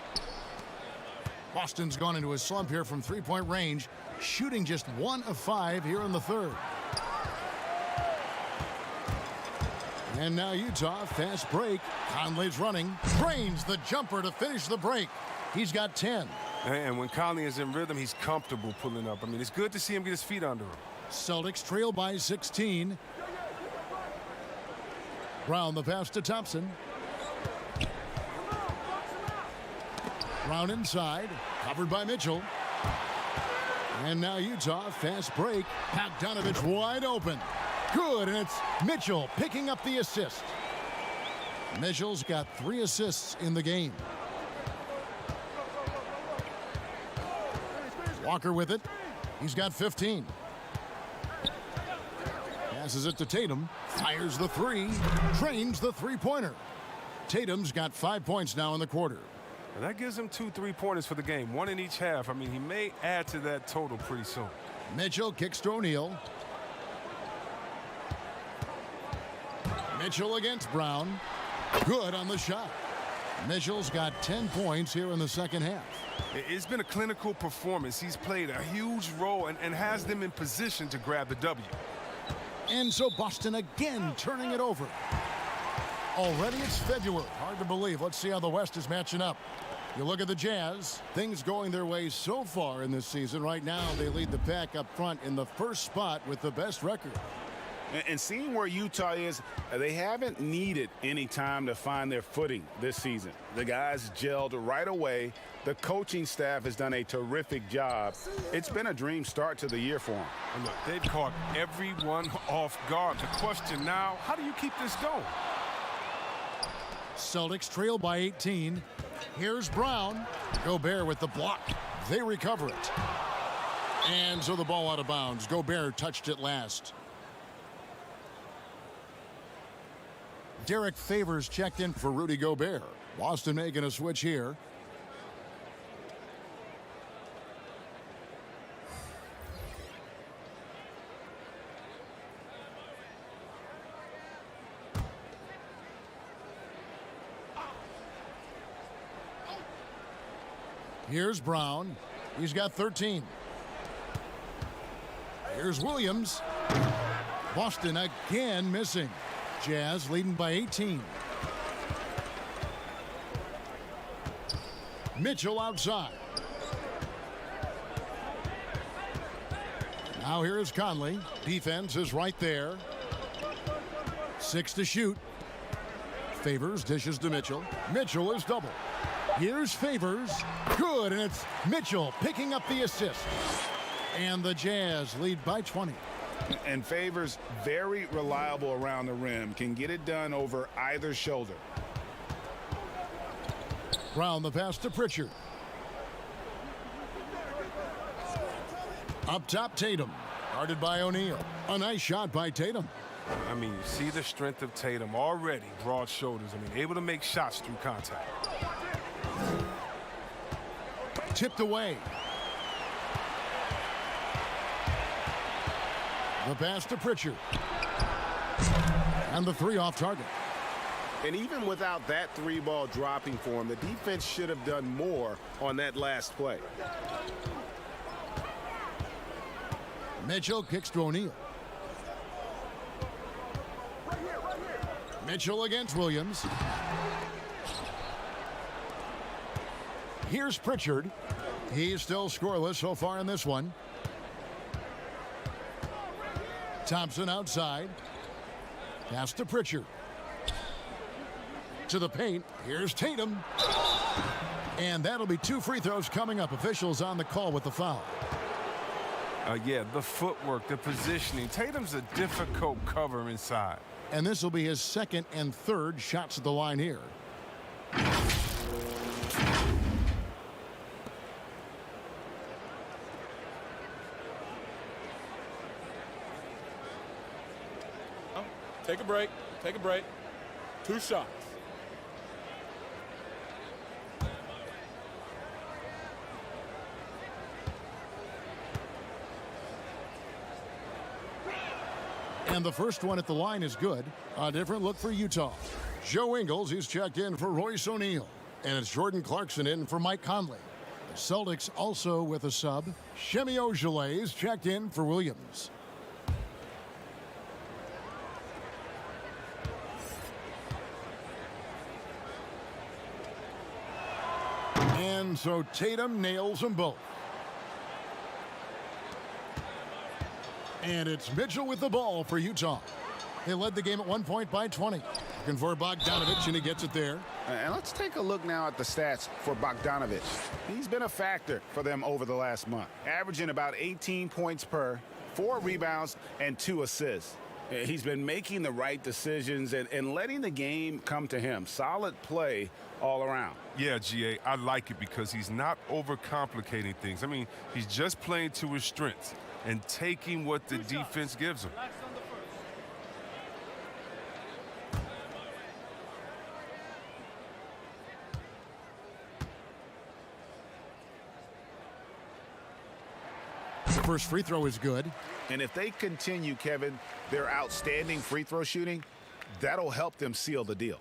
Boston's gone into a slump here from three-point range, shooting just 1 of 5 here in the third. And now Utah, fast break. Conley's running, drains the jumper to finish the break. He's got 10. And when Conley is in rhythm, he's comfortable pulling up. I mean, it's good to see him get his feet under him. Celtics trail by 16. Brown the pass to Thompson. Brown inside, covered by Mitchell. And now Utah, fast break. Bogdanovich wide open. Good, and it's Mitchell picking up the assist. Mitchell's got 3 assists in the game. Walker with it. He's got 15. Passes it to Tatum. Fires the three. Trains the three-pointer. Tatum's got 5 points now in the quarter. And that gives him 2 3-pointers for the game, one in each half. I mean, he may add to that total pretty soon. Mitchell kicks to O'Neal. Mitchell against Brown. Good on the shot. Mitchell's got 10 points here in the second half. It's been a clinical performance. He's played a huge role and has them in position to grab the W. And so Boston again turning it over. Already it's February. Hard to believe. Let's see how the West is matching up. You look at the Jazz. Things going their way so far in this season. Right now, they lead the pack up front in the first spot with the best record. And seeing where Utah is, they haven't needed any time to find their footing this season. The guys gelled right away. The coaching staff has done a terrific job. It's been a dream start to the year for them. And look, they've caught everyone off guard. The question now, how do you keep this going? Celtics trail by 18. Here's Brown. Gobert with the block. They recover it. And so the ball out of bounds. Gobert touched it last. Derek Favors checked in for Rudy Gobert. Boston making a switch here. Here's Brown. He's got 13. Here's Williams. Boston again missing. Jazz leading by 18. Mitchell outside. Now here is Conley. Defense is right there. 6 to shoot. Favors dishes to Mitchell. Mitchell is double. Here's Favors. Good, and it's Mitchell picking up the assist. And the Jazz lead by 20. And Favors, very reliable around the rim, can get it done over either shoulder. Brown the pass to Pritchard. Up top, Tatum. Guarded by O'Neal. A nice shot by Tatum. I mean, you see the strength of Tatum already. Broad shoulders. I mean, able to make shots through contact. Tipped away. The pass to Pritchard. And the three off target. And even without that three ball dropping for him, the defense should have done more on that last play. Mitchell kicks to O'Neal. Mitchell against Williams. Here's Pritchard. He's still scoreless so far in this one. Thompson outside. Pass to Pritchard. To the paint. Here's Tatum. And that'll be 2 free throws coming up. Officials on the call with the foul. Yeah, the footwork, the positioning. Tatum's a difficult cover inside. And this will be his second and third shots at the line here. Take a break. Take a break. 2 shots. And the first one at the line is good. A different look for Utah. Joe Ingles, he's checked in for Royce O'Neal. And it's Jordan Clarkson in for Mike Conley. The Celtics also with a sub. Shemi Ojeleye is checked in for Williams. And so Tatum nails them both. And it's Mitchell with the ball for Utah. They led the game at 1 point by 20. Looking for Bogdanovich, and he gets it there. And let's take a look now at the stats for Bogdanovich. He's been a factor for them over the last month, averaging about 18 points per, 4 rebounds, and 2 assists. He's been making the right decisions and letting the game come to him. Solid play all around. Yeah, GA, I like it because he's not overcomplicating things. I mean, he's just playing to his strengths and taking what the defense gives him. The first free throw is good. And if they continue, Kevin, their outstanding free throw shooting, that'll help them seal the deal.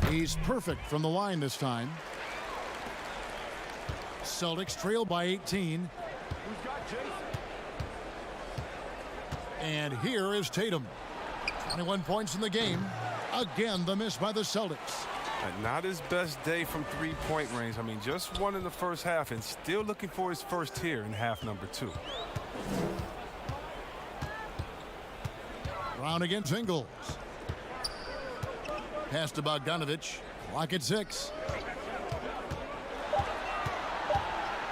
He's perfect from the line this time. Celtics trail by 18. And here is Tatum. 21 points in the game. Again, the miss by the Celtics. Not his best day from three-point range. I mean, just one in the first half and still looking for his first here in half number 2. Brown against Ingles. Pass to Bogdanovich. Clock at 6.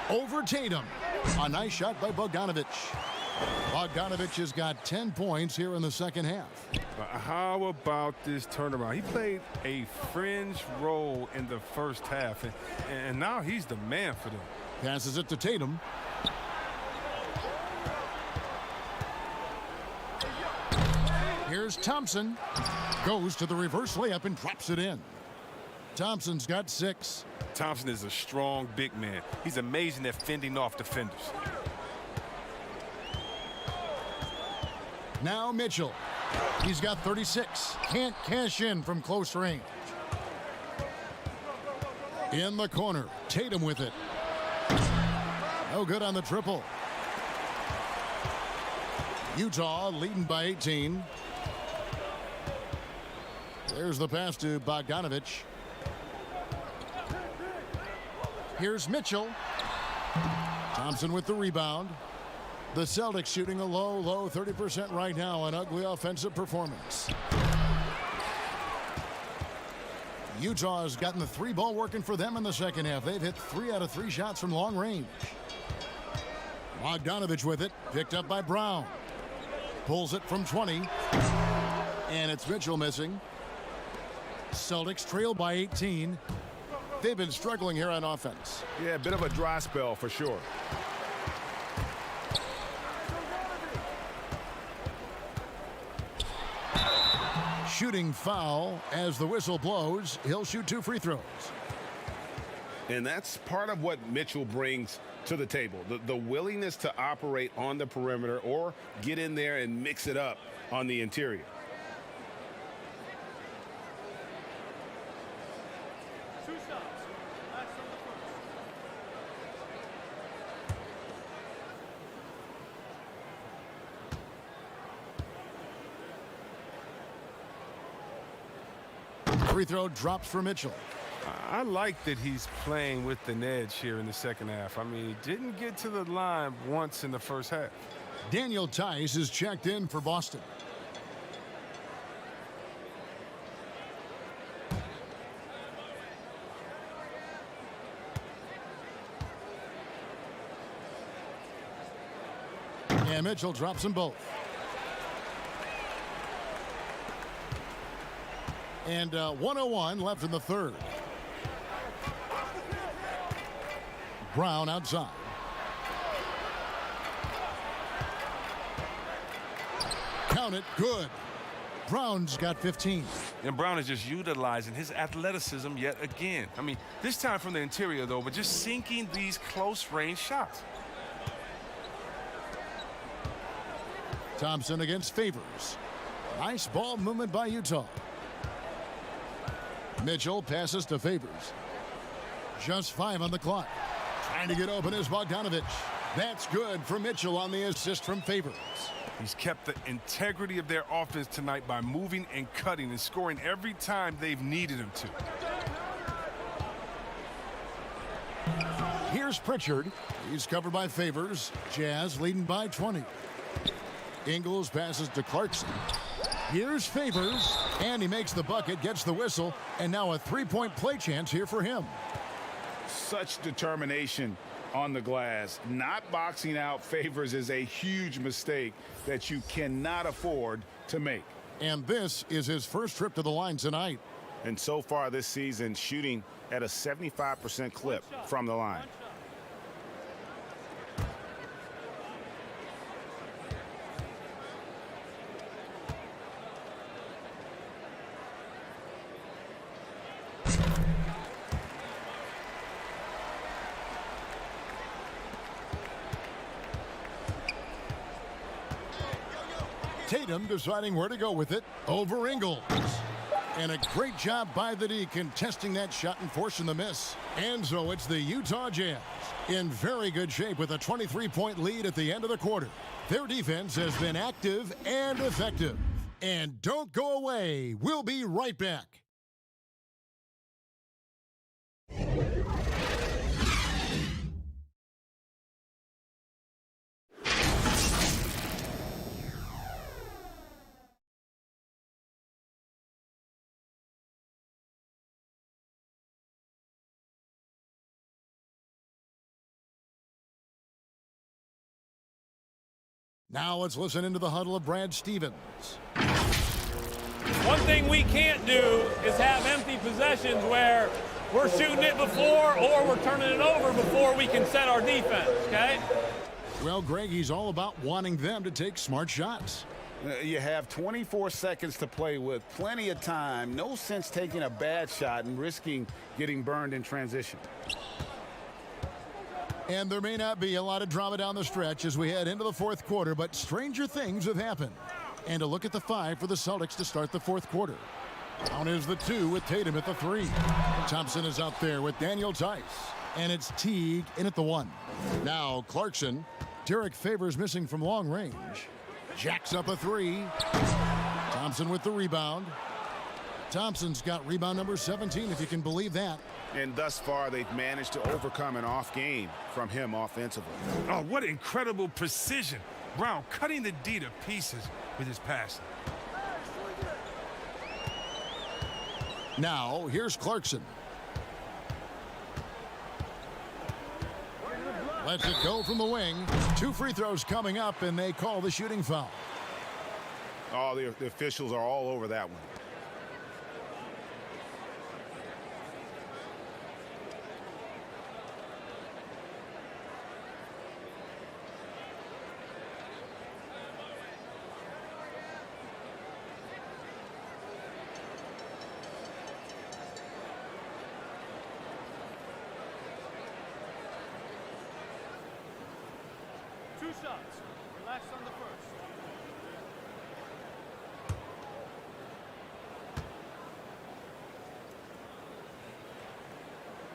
Over Tatum. A nice shot by Bogdanovich. Bogdanovich has got 10 points here in the second half. How about this turnaround? He played a fringe role in the first half, and now he's the man for them. Passes it to Tatum. Here's Thompson. Goes to the reverse layup and drops it in. Thompson's got 6. Thompson is a strong big man. He's amazing at fending off defenders. Now Mitchell. He's got 36. Can't cash in from close range. In the corner. Tatum with it. No good on the triple. Utah leading by 18. There's the pass to Bogdanovich. Here's Mitchell. Thompson with the rebound. The Celtics shooting a low 30% right now. An ugly offensive performance. Utah has gotten the 3-ball working for them in the second half. They've hit 3 out of 3 shots from long range. Bogdanovich with it. Picked up by Brown. Pulls it from 20. And it's Mitchell missing. Celtics trail by 18. They've been struggling here on offense. Yeah, a bit of a dry spell for sure. Shooting foul as the whistle blows. He'll shoot 2 free throws. And that's part of what Mitchell brings to the table. The willingness to operate on the perimeter or get in there and mix it up on the interior. Free throw drops for Mitchell. I like that he's playing with an edge here in the second half. I mean, he didn't get to the line once in the first half. Daniel Tice is checked in for Boston. And Mitchell drops them both. And 1:01 left in the third. Brown outside. Count it. Good. Brown's got 15. And Brown is just utilizing his athleticism yet again. I mean, this time from the interior, though, but just sinking these close-range shots. Thompson against Favors. Nice ball movement by Utah. Mitchell passes to Favors. Just 5 on the clock. Trying to get open is Bogdanovich. That's good for Mitchell on the assist from Favors. He's kept the integrity of their offense tonight by moving and cutting and scoring every time they've needed him to. Here's Pritchard. He's covered by Favors. Jazz leading by 20. Ingles passes to Clarkson. Here's Favors, and he makes the bucket, gets the whistle, and now a three-point play chance here for him. Such determination on the glass. Not boxing out Favors is a huge mistake that you cannot afford to make. And this is his first trip to the line tonight. And so far this season, shooting at a 75% clip from the line. Tatum deciding where to go with it over Ingles. And a great job by the D contesting that shot and forcing the miss. And so it's the Utah Jazz in very good shape with a 23-point lead at the end of the quarter. Their defense has been active and effective. And don't go away. We'll be right back. Now let's listen into the huddle of Brad Stevens. One thing we can't do is have empty possessions where we're shooting it before or we're turning it over before we can set our defense, okay? Well, Greg, he's all about wanting them to take smart shots. You have 24 seconds to play with, plenty of time. No sense taking a bad shot and risking getting burned in transition. And there may not be a lot of drama down the stretch as we head into the fourth quarter, but stranger things have happened. And a look at the 5 for the Celtics to start the fourth quarter. Down is the 2 with Tatum at the 3. Thompson is out there with Daniel Tice. And it's Teague in at the 1. Now Clarkson. Derek Favors missing from long range. Jacks up a 3. Thompson with the rebound. Thompson's got rebound number 17, if you can believe that. And thus far, they've managed to overcome an off game from him offensively. Oh, what incredible precision. Brown cutting the D to pieces with his passing. Now, here's Clarkson. Lets it go from the wing. 2 free throws coming up, and they call the shooting foul. Oh, the officials are all over that one. Two shots. Relax on the first.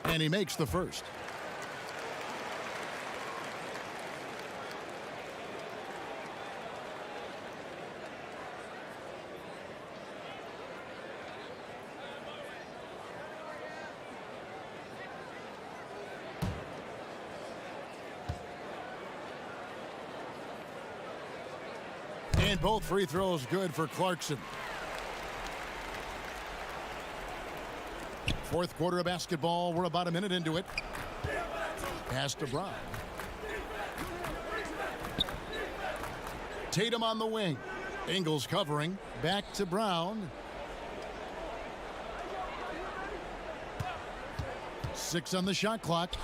And he makes the first. And both free throws good for Clarkson. Fourth quarter of basketball. We're about a minute into it. Pass to Brown. Tatum on the wing. Ingles covering. Back to Brown. 6 on the shot clock.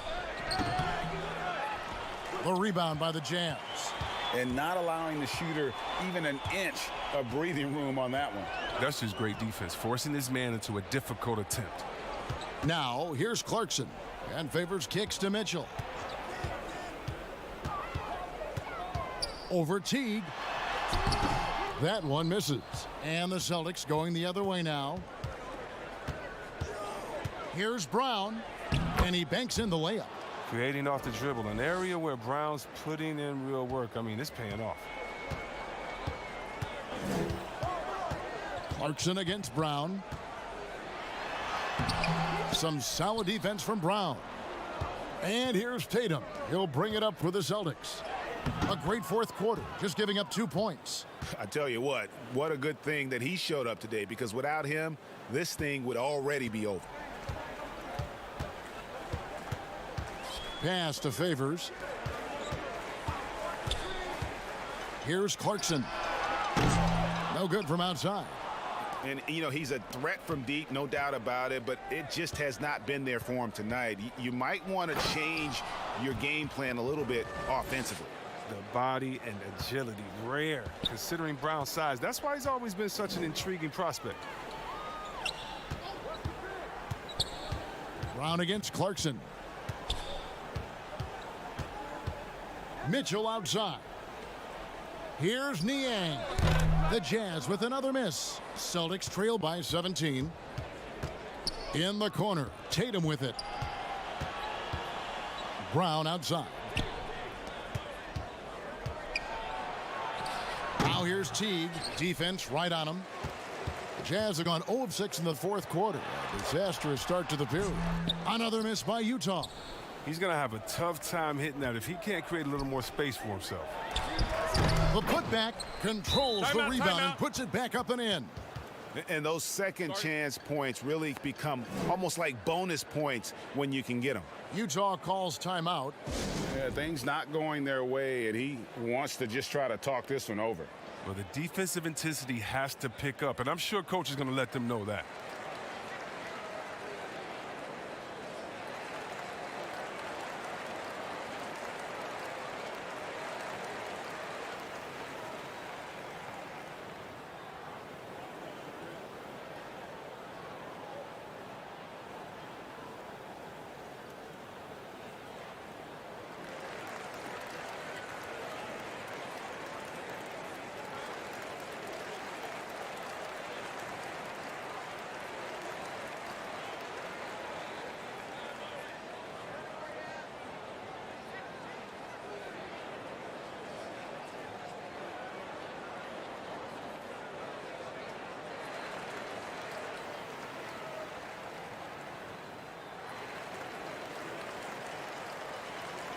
The rebound by the Jazz. And not allowing the shooter even an inch of breathing room on that one. That's just great defense, forcing this man into a difficult attempt. Now, here's Clarkson. And Favors kicks to Mitchell. Over Teague. That one misses. And the Celtics going the other way now. Here's Brown. And he banks in the layup. Creating off the dribble, an area where Brown's putting in real work. I mean, it's paying off. Clarkson against Brown. Some solid defense from Brown. And here's Tatum. He'll bring it up for the Celtics. A great fourth quarter, just giving up 2 points. I tell you what a good thing that he showed up today, because without him, this thing would already be over. Pass to Favors. Here's Clarkson. No good from outside. And, you know, he's a threat from deep, no doubt about it, but it just has not been there for him tonight. You might want to change your game plan a little bit offensively. The body and agility, rare, considering Brown's size. That's why he's always been such an intriguing prospect. Brown against Clarkson. Mitchell outside. Here's Niang. The Jazz with another miss. Celtics trail by 17. In the corner, Tatum with it. Brown outside. Now here's Teague. Defense right on him. The Jazz have gone 0 of 6 in the fourth quarter. A disastrous start to the period. Another miss by Utah. He's going to have a tough time hitting that if he can't create a little more space for himself. The putback controls the rebound and puts it back up and in. And those second chance points really become almost like bonus points when you can get them. Utah calls timeout. Yeah, things not going their way, and he wants to just try to talk this one over. Well, the defensive intensity has to pick up, and I'm sure coach is going to let them know that.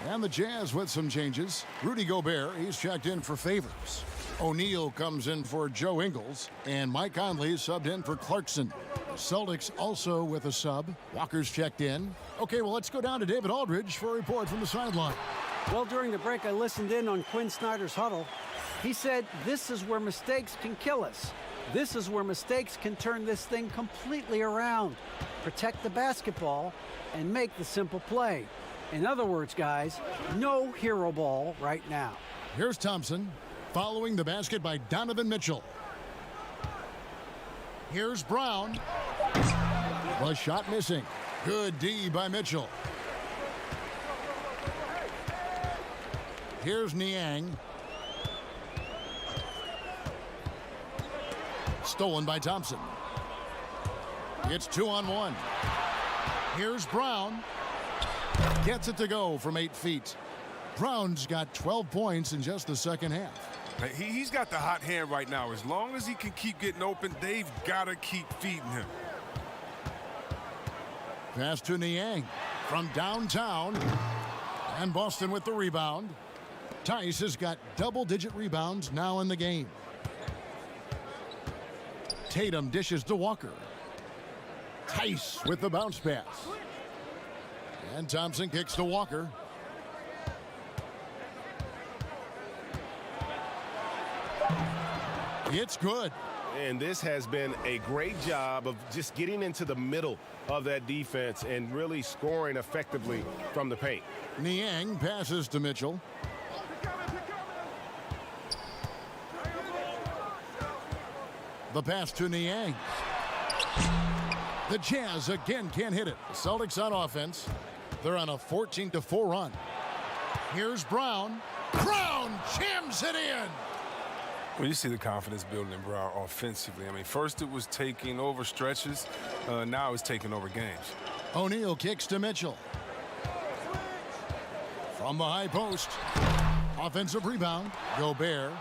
And the Jazz with some changes. Rudy Gobert, he's checked in for Favors. O'Neal comes in for Joe Ingles. And Mike Conley subbed in for Clarkson. The Celtics also with a sub. Walker's checked in. Okay, well, let's go down to David Aldridge for a report from the sideline. Well, during the break, I listened in on Quinn Snyder's huddle. He said, this is where mistakes can kill us. This is where mistakes can turn this thing completely around. Protect the basketball and make the simple play. In other words, guys, no hero ball right now. Here's Thompson, following the basket by Donovan Mitchell. Here's Brown. The shot missing. Good D by Mitchell. Here's Niang. Stolen by Thompson. It's 2-on-1. Here's Brown. Gets it to go from 8 feet. Brown's got 12 points in just the second half. He's got the hot hand right now. As long as he can keep getting open, they've got to keep feeding him. Pass to Niang from downtown. And Boston with the rebound. Tice has got double-digit rebounds now in the game. Tatum dishes to Walker. Tice with the bounce pass. And Thompson kicks to Walker. It's good. And this has been a great job of just getting into the middle of that defense and really scoring effectively from the paint. Niang passes to Mitchell. The pass to Niang. The Jazz again can't hit it. The Celtics on offense. They're on a 14-4 run. Here's Brown. Brown jams it in. Well, you see the confidence building in Brown offensively. I mean, first it was taking over stretches. Now it's taking over games. O'Neal kicks to Mitchell. From the high post. Offensive rebound. Gobert.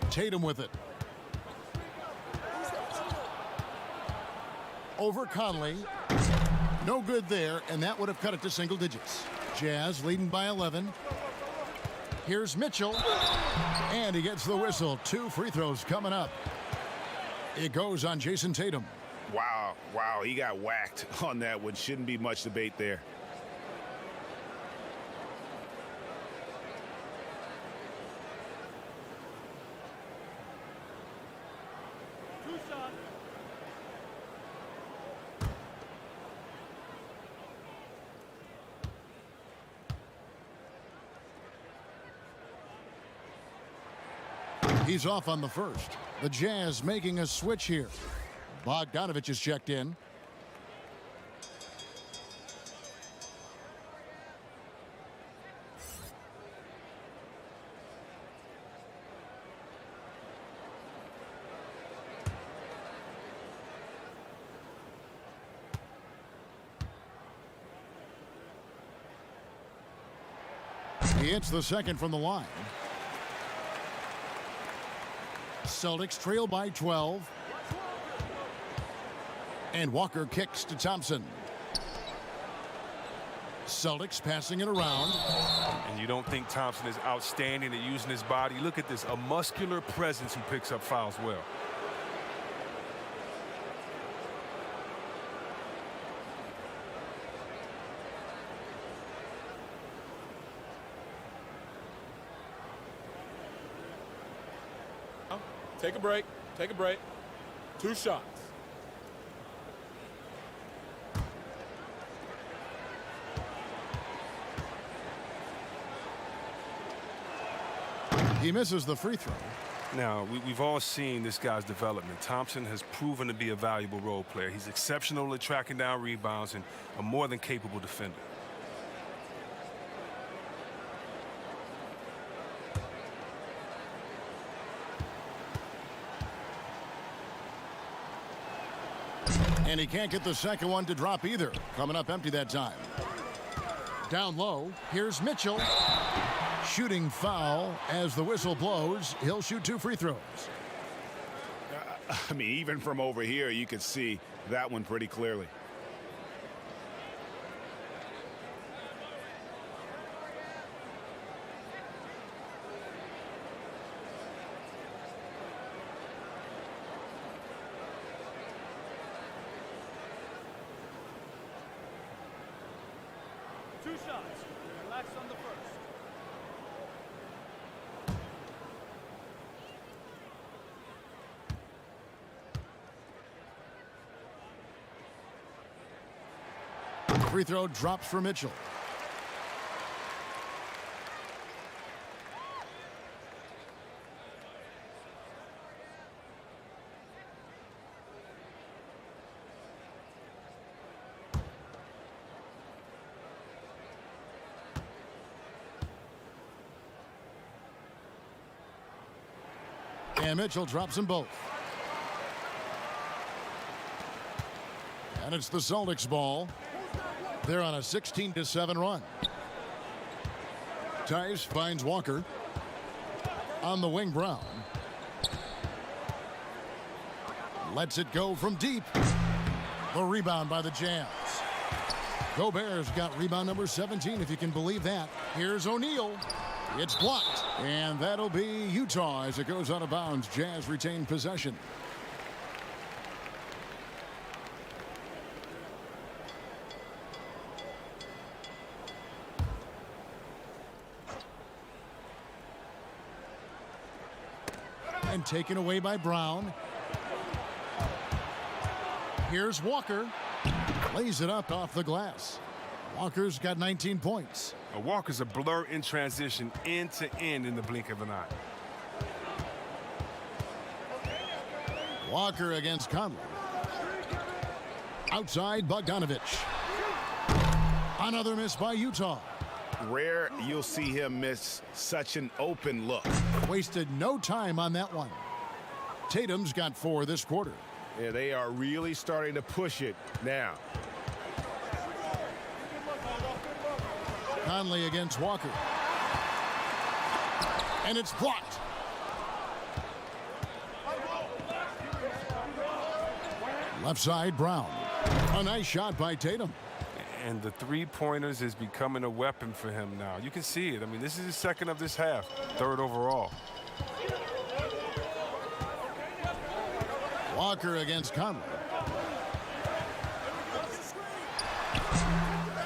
Tatum with it. Over Conley. No good there, and that would have cut it to single digits. Jazz leading by 11. Here's Mitchell. And he gets the whistle. 2 free throws coming up. It goes on Jason Tatum. Wow, he got whacked on that one. Shouldn't be much debate there. He's off on the first. The Jazz making a switch here. Bogdanovich is checked in. He hits the second from the line. Celtics trail by 12. And Walker kicks to Thompson. Celtics passing it around. And you don't think Thompson is outstanding at using his body? Look at this, a muscular presence who picks up fouls well. Take a break. Take a break. 2 shots. He misses the free throw. Now, we've all seen this guy's development. Thompson has proven to be a valuable role player. He's exceptional at tracking down rebounds and a more than capable defender. And he can't get the second one to drop either. Coming up empty that time. Down low, here's Mitchell. Shooting foul as the whistle blows. He'll shoot 2 free throws. I mean, even from over here, you could see that one pretty clearly. Two shots. Relax on the first. Free throw drops for Mitchell. And Mitchell drops them both. And it's the Celtics ball. They're on a 16-7 run. Tice finds Walker. On the wing, Brown. Lets it go from deep. The rebound by the Jazz. Gobert's got rebound number 17, if you can believe that. Here's O'Neal. It's blocked. And that'll be Utah as it goes out of bounds. Jazz retain possession. And taken away by Brown. Here's Walker. Lays it up off the glass. Walker's got 19 points. Walker's a blur in transition, end to end in the blink of an eye. Walker against Conley. Outside, Bogdanovich. Another miss by Utah. Rare you'll see him miss such an open look. Wasted no time on that one. Tatum's got 4 this quarter. Yeah, they are really starting to push it now. Conley against Walker. And it's blocked. Left side, Brown. A nice shot by Tatum. And the three-pointers is becoming a weapon for him now. You can see it. I mean, this is his second of this half, third overall. Walker against Conley.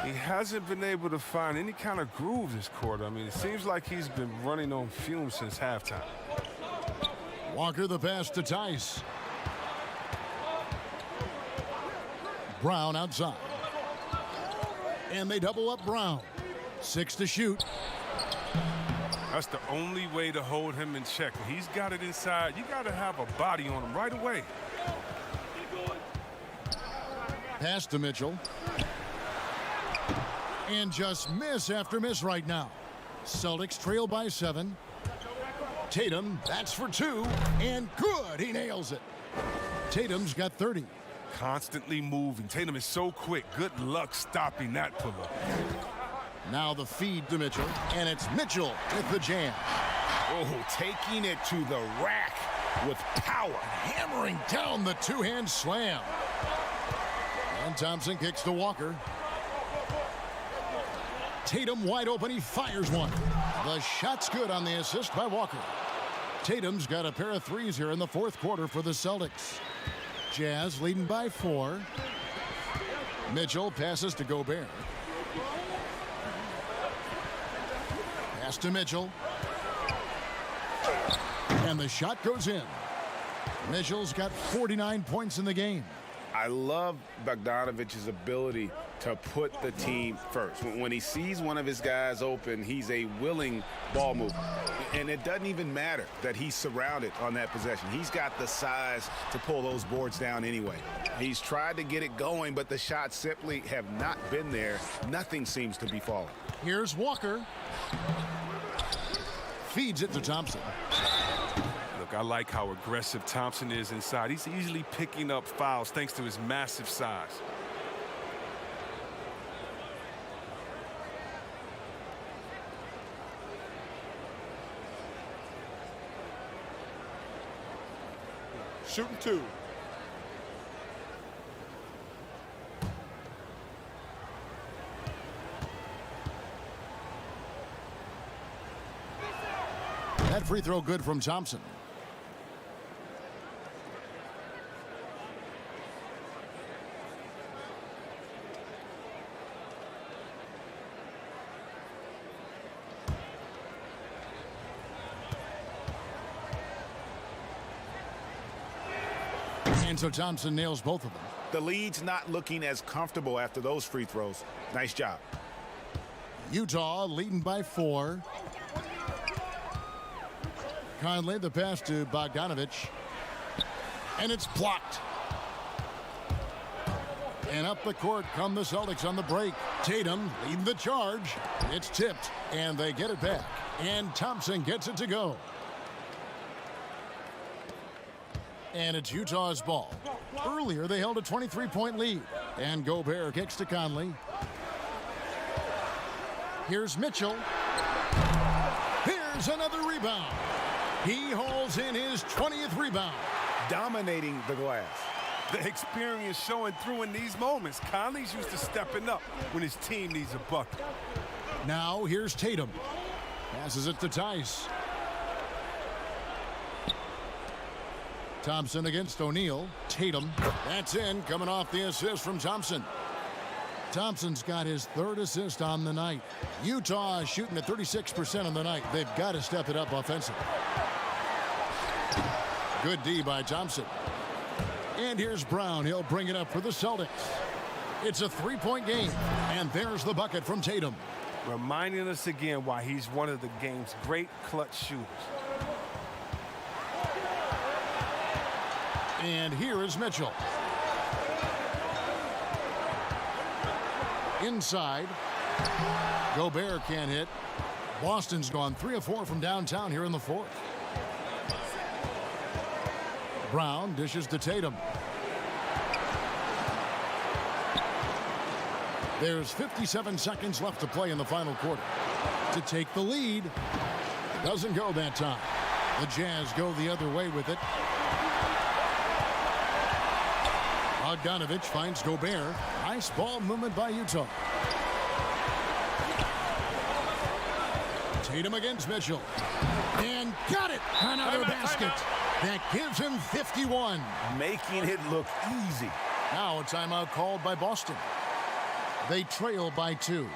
He hasn't been able to find any kind of groove this quarter. I mean, it seems like he's been running on fumes since halftime. Walker the pass to Tice. Brown outside. And they double up Brown. 6 to shoot. That's the only way to hold him in check. When he's got it inside, you got to have a body on him right away. Pass to Mitchell. And just miss after miss right now. Celtics trail by 7. Tatum, that's for 2. And good, he nails it. Tatum's got 30. Constantly moving. Tatum is so quick. Good luck stopping that pull-up. Now the feed to Mitchell, and it's Mitchell with the jam. Oh, taking it to the rack with power. Hammering down the two-hand slam. And Thompson kicks to Walker. Tatum wide open, he fires one. The shot's good on the assist by Walker. Tatum's got a pair of threes here in the fourth quarter for the Celtics. Jazz leading by 4. Mitchell passes to Gobert. Pass to Mitchell. And the shot goes in. Mitchell's got 49 points in the game. I love Bogdanovich's ability to put the team first. When he sees one of his guys open, he's a willing ball mover. And it doesn't even matter that he's surrounded on that possession. He's got the size to pull those boards down anyway. He's tried to get it going, but the shots simply have not been there. Nothing seems to be falling. Here's Walker. Feeds it to Thompson. Look, I like how aggressive Thompson is inside. He's easily picking up fouls thanks to his massive size. Shooting 2. That free throw good from Thompson. And so Thompson nails both of them. The lead's not looking as comfortable after those free throws. Nice job. Utah leading by 4. Conley, the pass to Bogdanovich. And it's blocked. And up the court come the Celtics on the break. Tatum leading the charge. It's tipped, and they get it back. And Thompson gets it to go. And it's Utah's ball. Earlier, they held a 23-point lead. And Gobert kicks to Conley. Here's Mitchell. Here's another rebound. He hauls in his 20th rebound. Dominating the glass. The experience showing through in these moments. Conley's used to stepping up when his team needs a bucket. Now here's Tatum. Passes it to Tice. Thompson against O'Neal. Tatum. That's in, coming off the assist from Thompson. Thompson's got his 3rd assist on the night. Utah is shooting at 36% on the night. They've got to step it up offensively. Good D by Thompson. And here's Brown. He'll bring it up for the Celtics. It's a 3-point game. And there's the bucket from Tatum. Reminding us again why he's one of the game's great clutch shooters. And here is Mitchell. Inside. Gobert can't hit. Boston's gone 3 of 4 from downtown here in the 4th. Brown dishes to Tatum. There's 57 seconds left to play in the final quarter. To take the lead. Doesn't go that time. The Jazz go the other way with it. Bogdanovich finds Gobert. Nice ball movement by Utah. Tatum against Mitchell. And got it! Another basket. That gives him 51. Making it look easy. Now a timeout called by Boston. They trail by 2.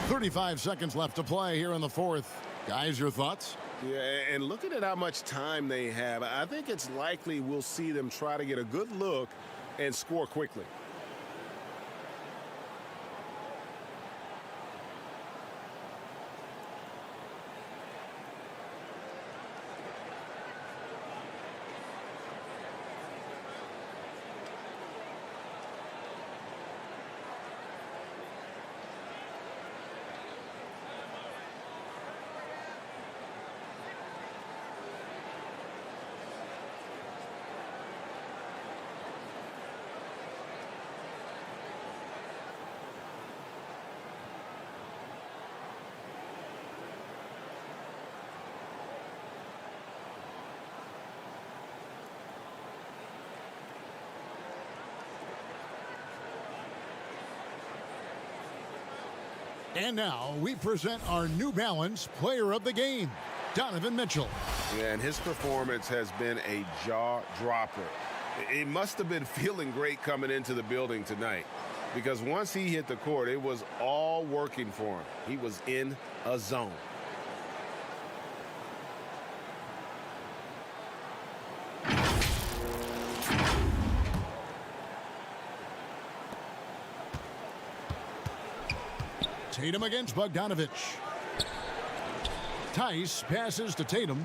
35 seconds left to play here in the fourth. Guys, your thoughts? Yeah, and looking at how much time they have, I think it's likely we'll see them try to get a good look and score quickly. And now we present our New Balance Player of the Game, Donovan Mitchell. Yeah, and his performance has been a jaw-dropper. He must have been feeling great coming into the building tonight, because once he hit the court, it was all working for him. He was in a zone. Tatum against Bogdanovich. Tice passes to Tatum.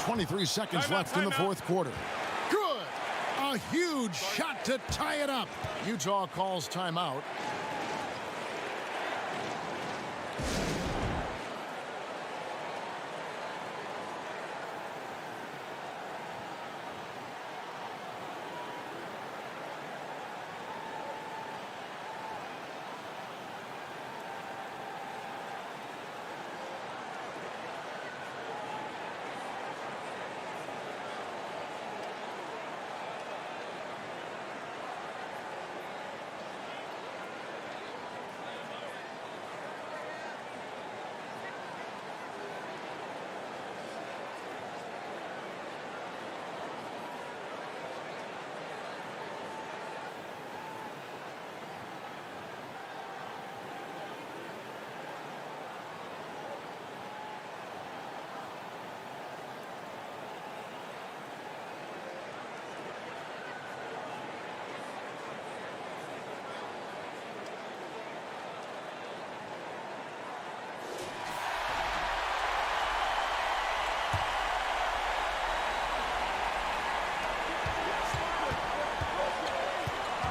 23 seconds left in the fourth quarter. Good! A huge shot to tie it up. Utah calls timeout.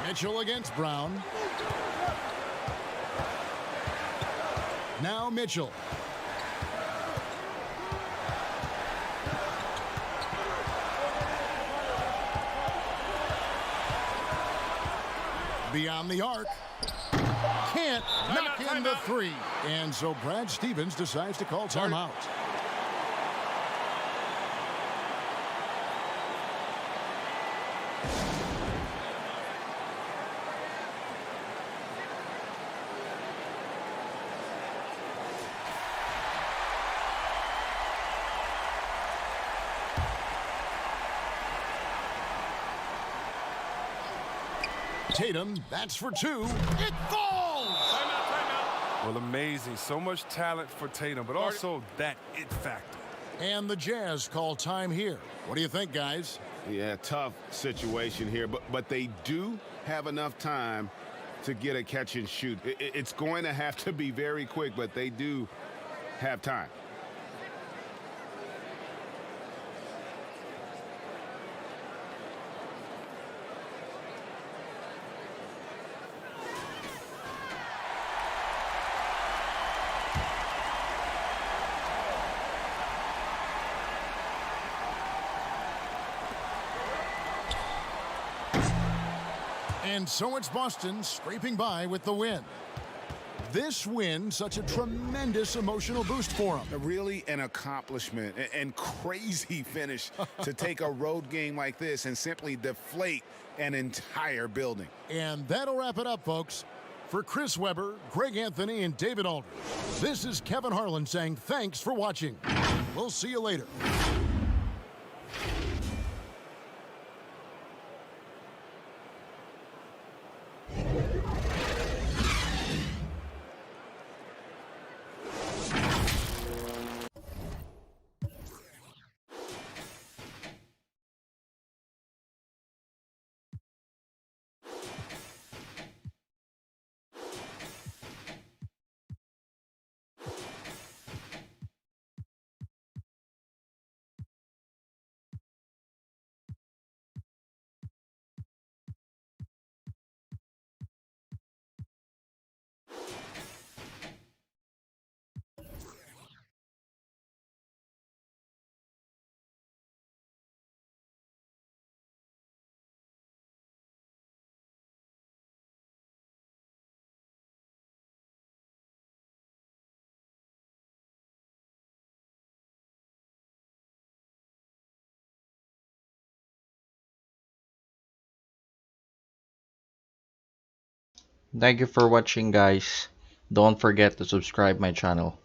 Mitchell against Brown. Now Mitchell. Beyond the arc. Can't knock in the three. And so Brad Stevens decides to call timeout. Tatum, that's for two. It falls! Well, amazing. So much talent for Tatum, but also that it factor. And the Jazz call time here. What do you think, guys? Yeah, tough situation here, but they do have enough time to get a catch and shoot. It's going to have to be very quick, but they do have time. And so it's Boston scraping by with the win. this win such a tremendous emotional boost for him? Really an accomplishment and crazy finish to take a road game like this and simply deflate an entire building. And that'll wrap it up, folks. For Chris Webber, Greg Anthony, and David Aldridge, this is Kevin Harlan saying thanks for watching. We'll see you later. Thank you for watching, guys. Don't forget to subscribe my channel.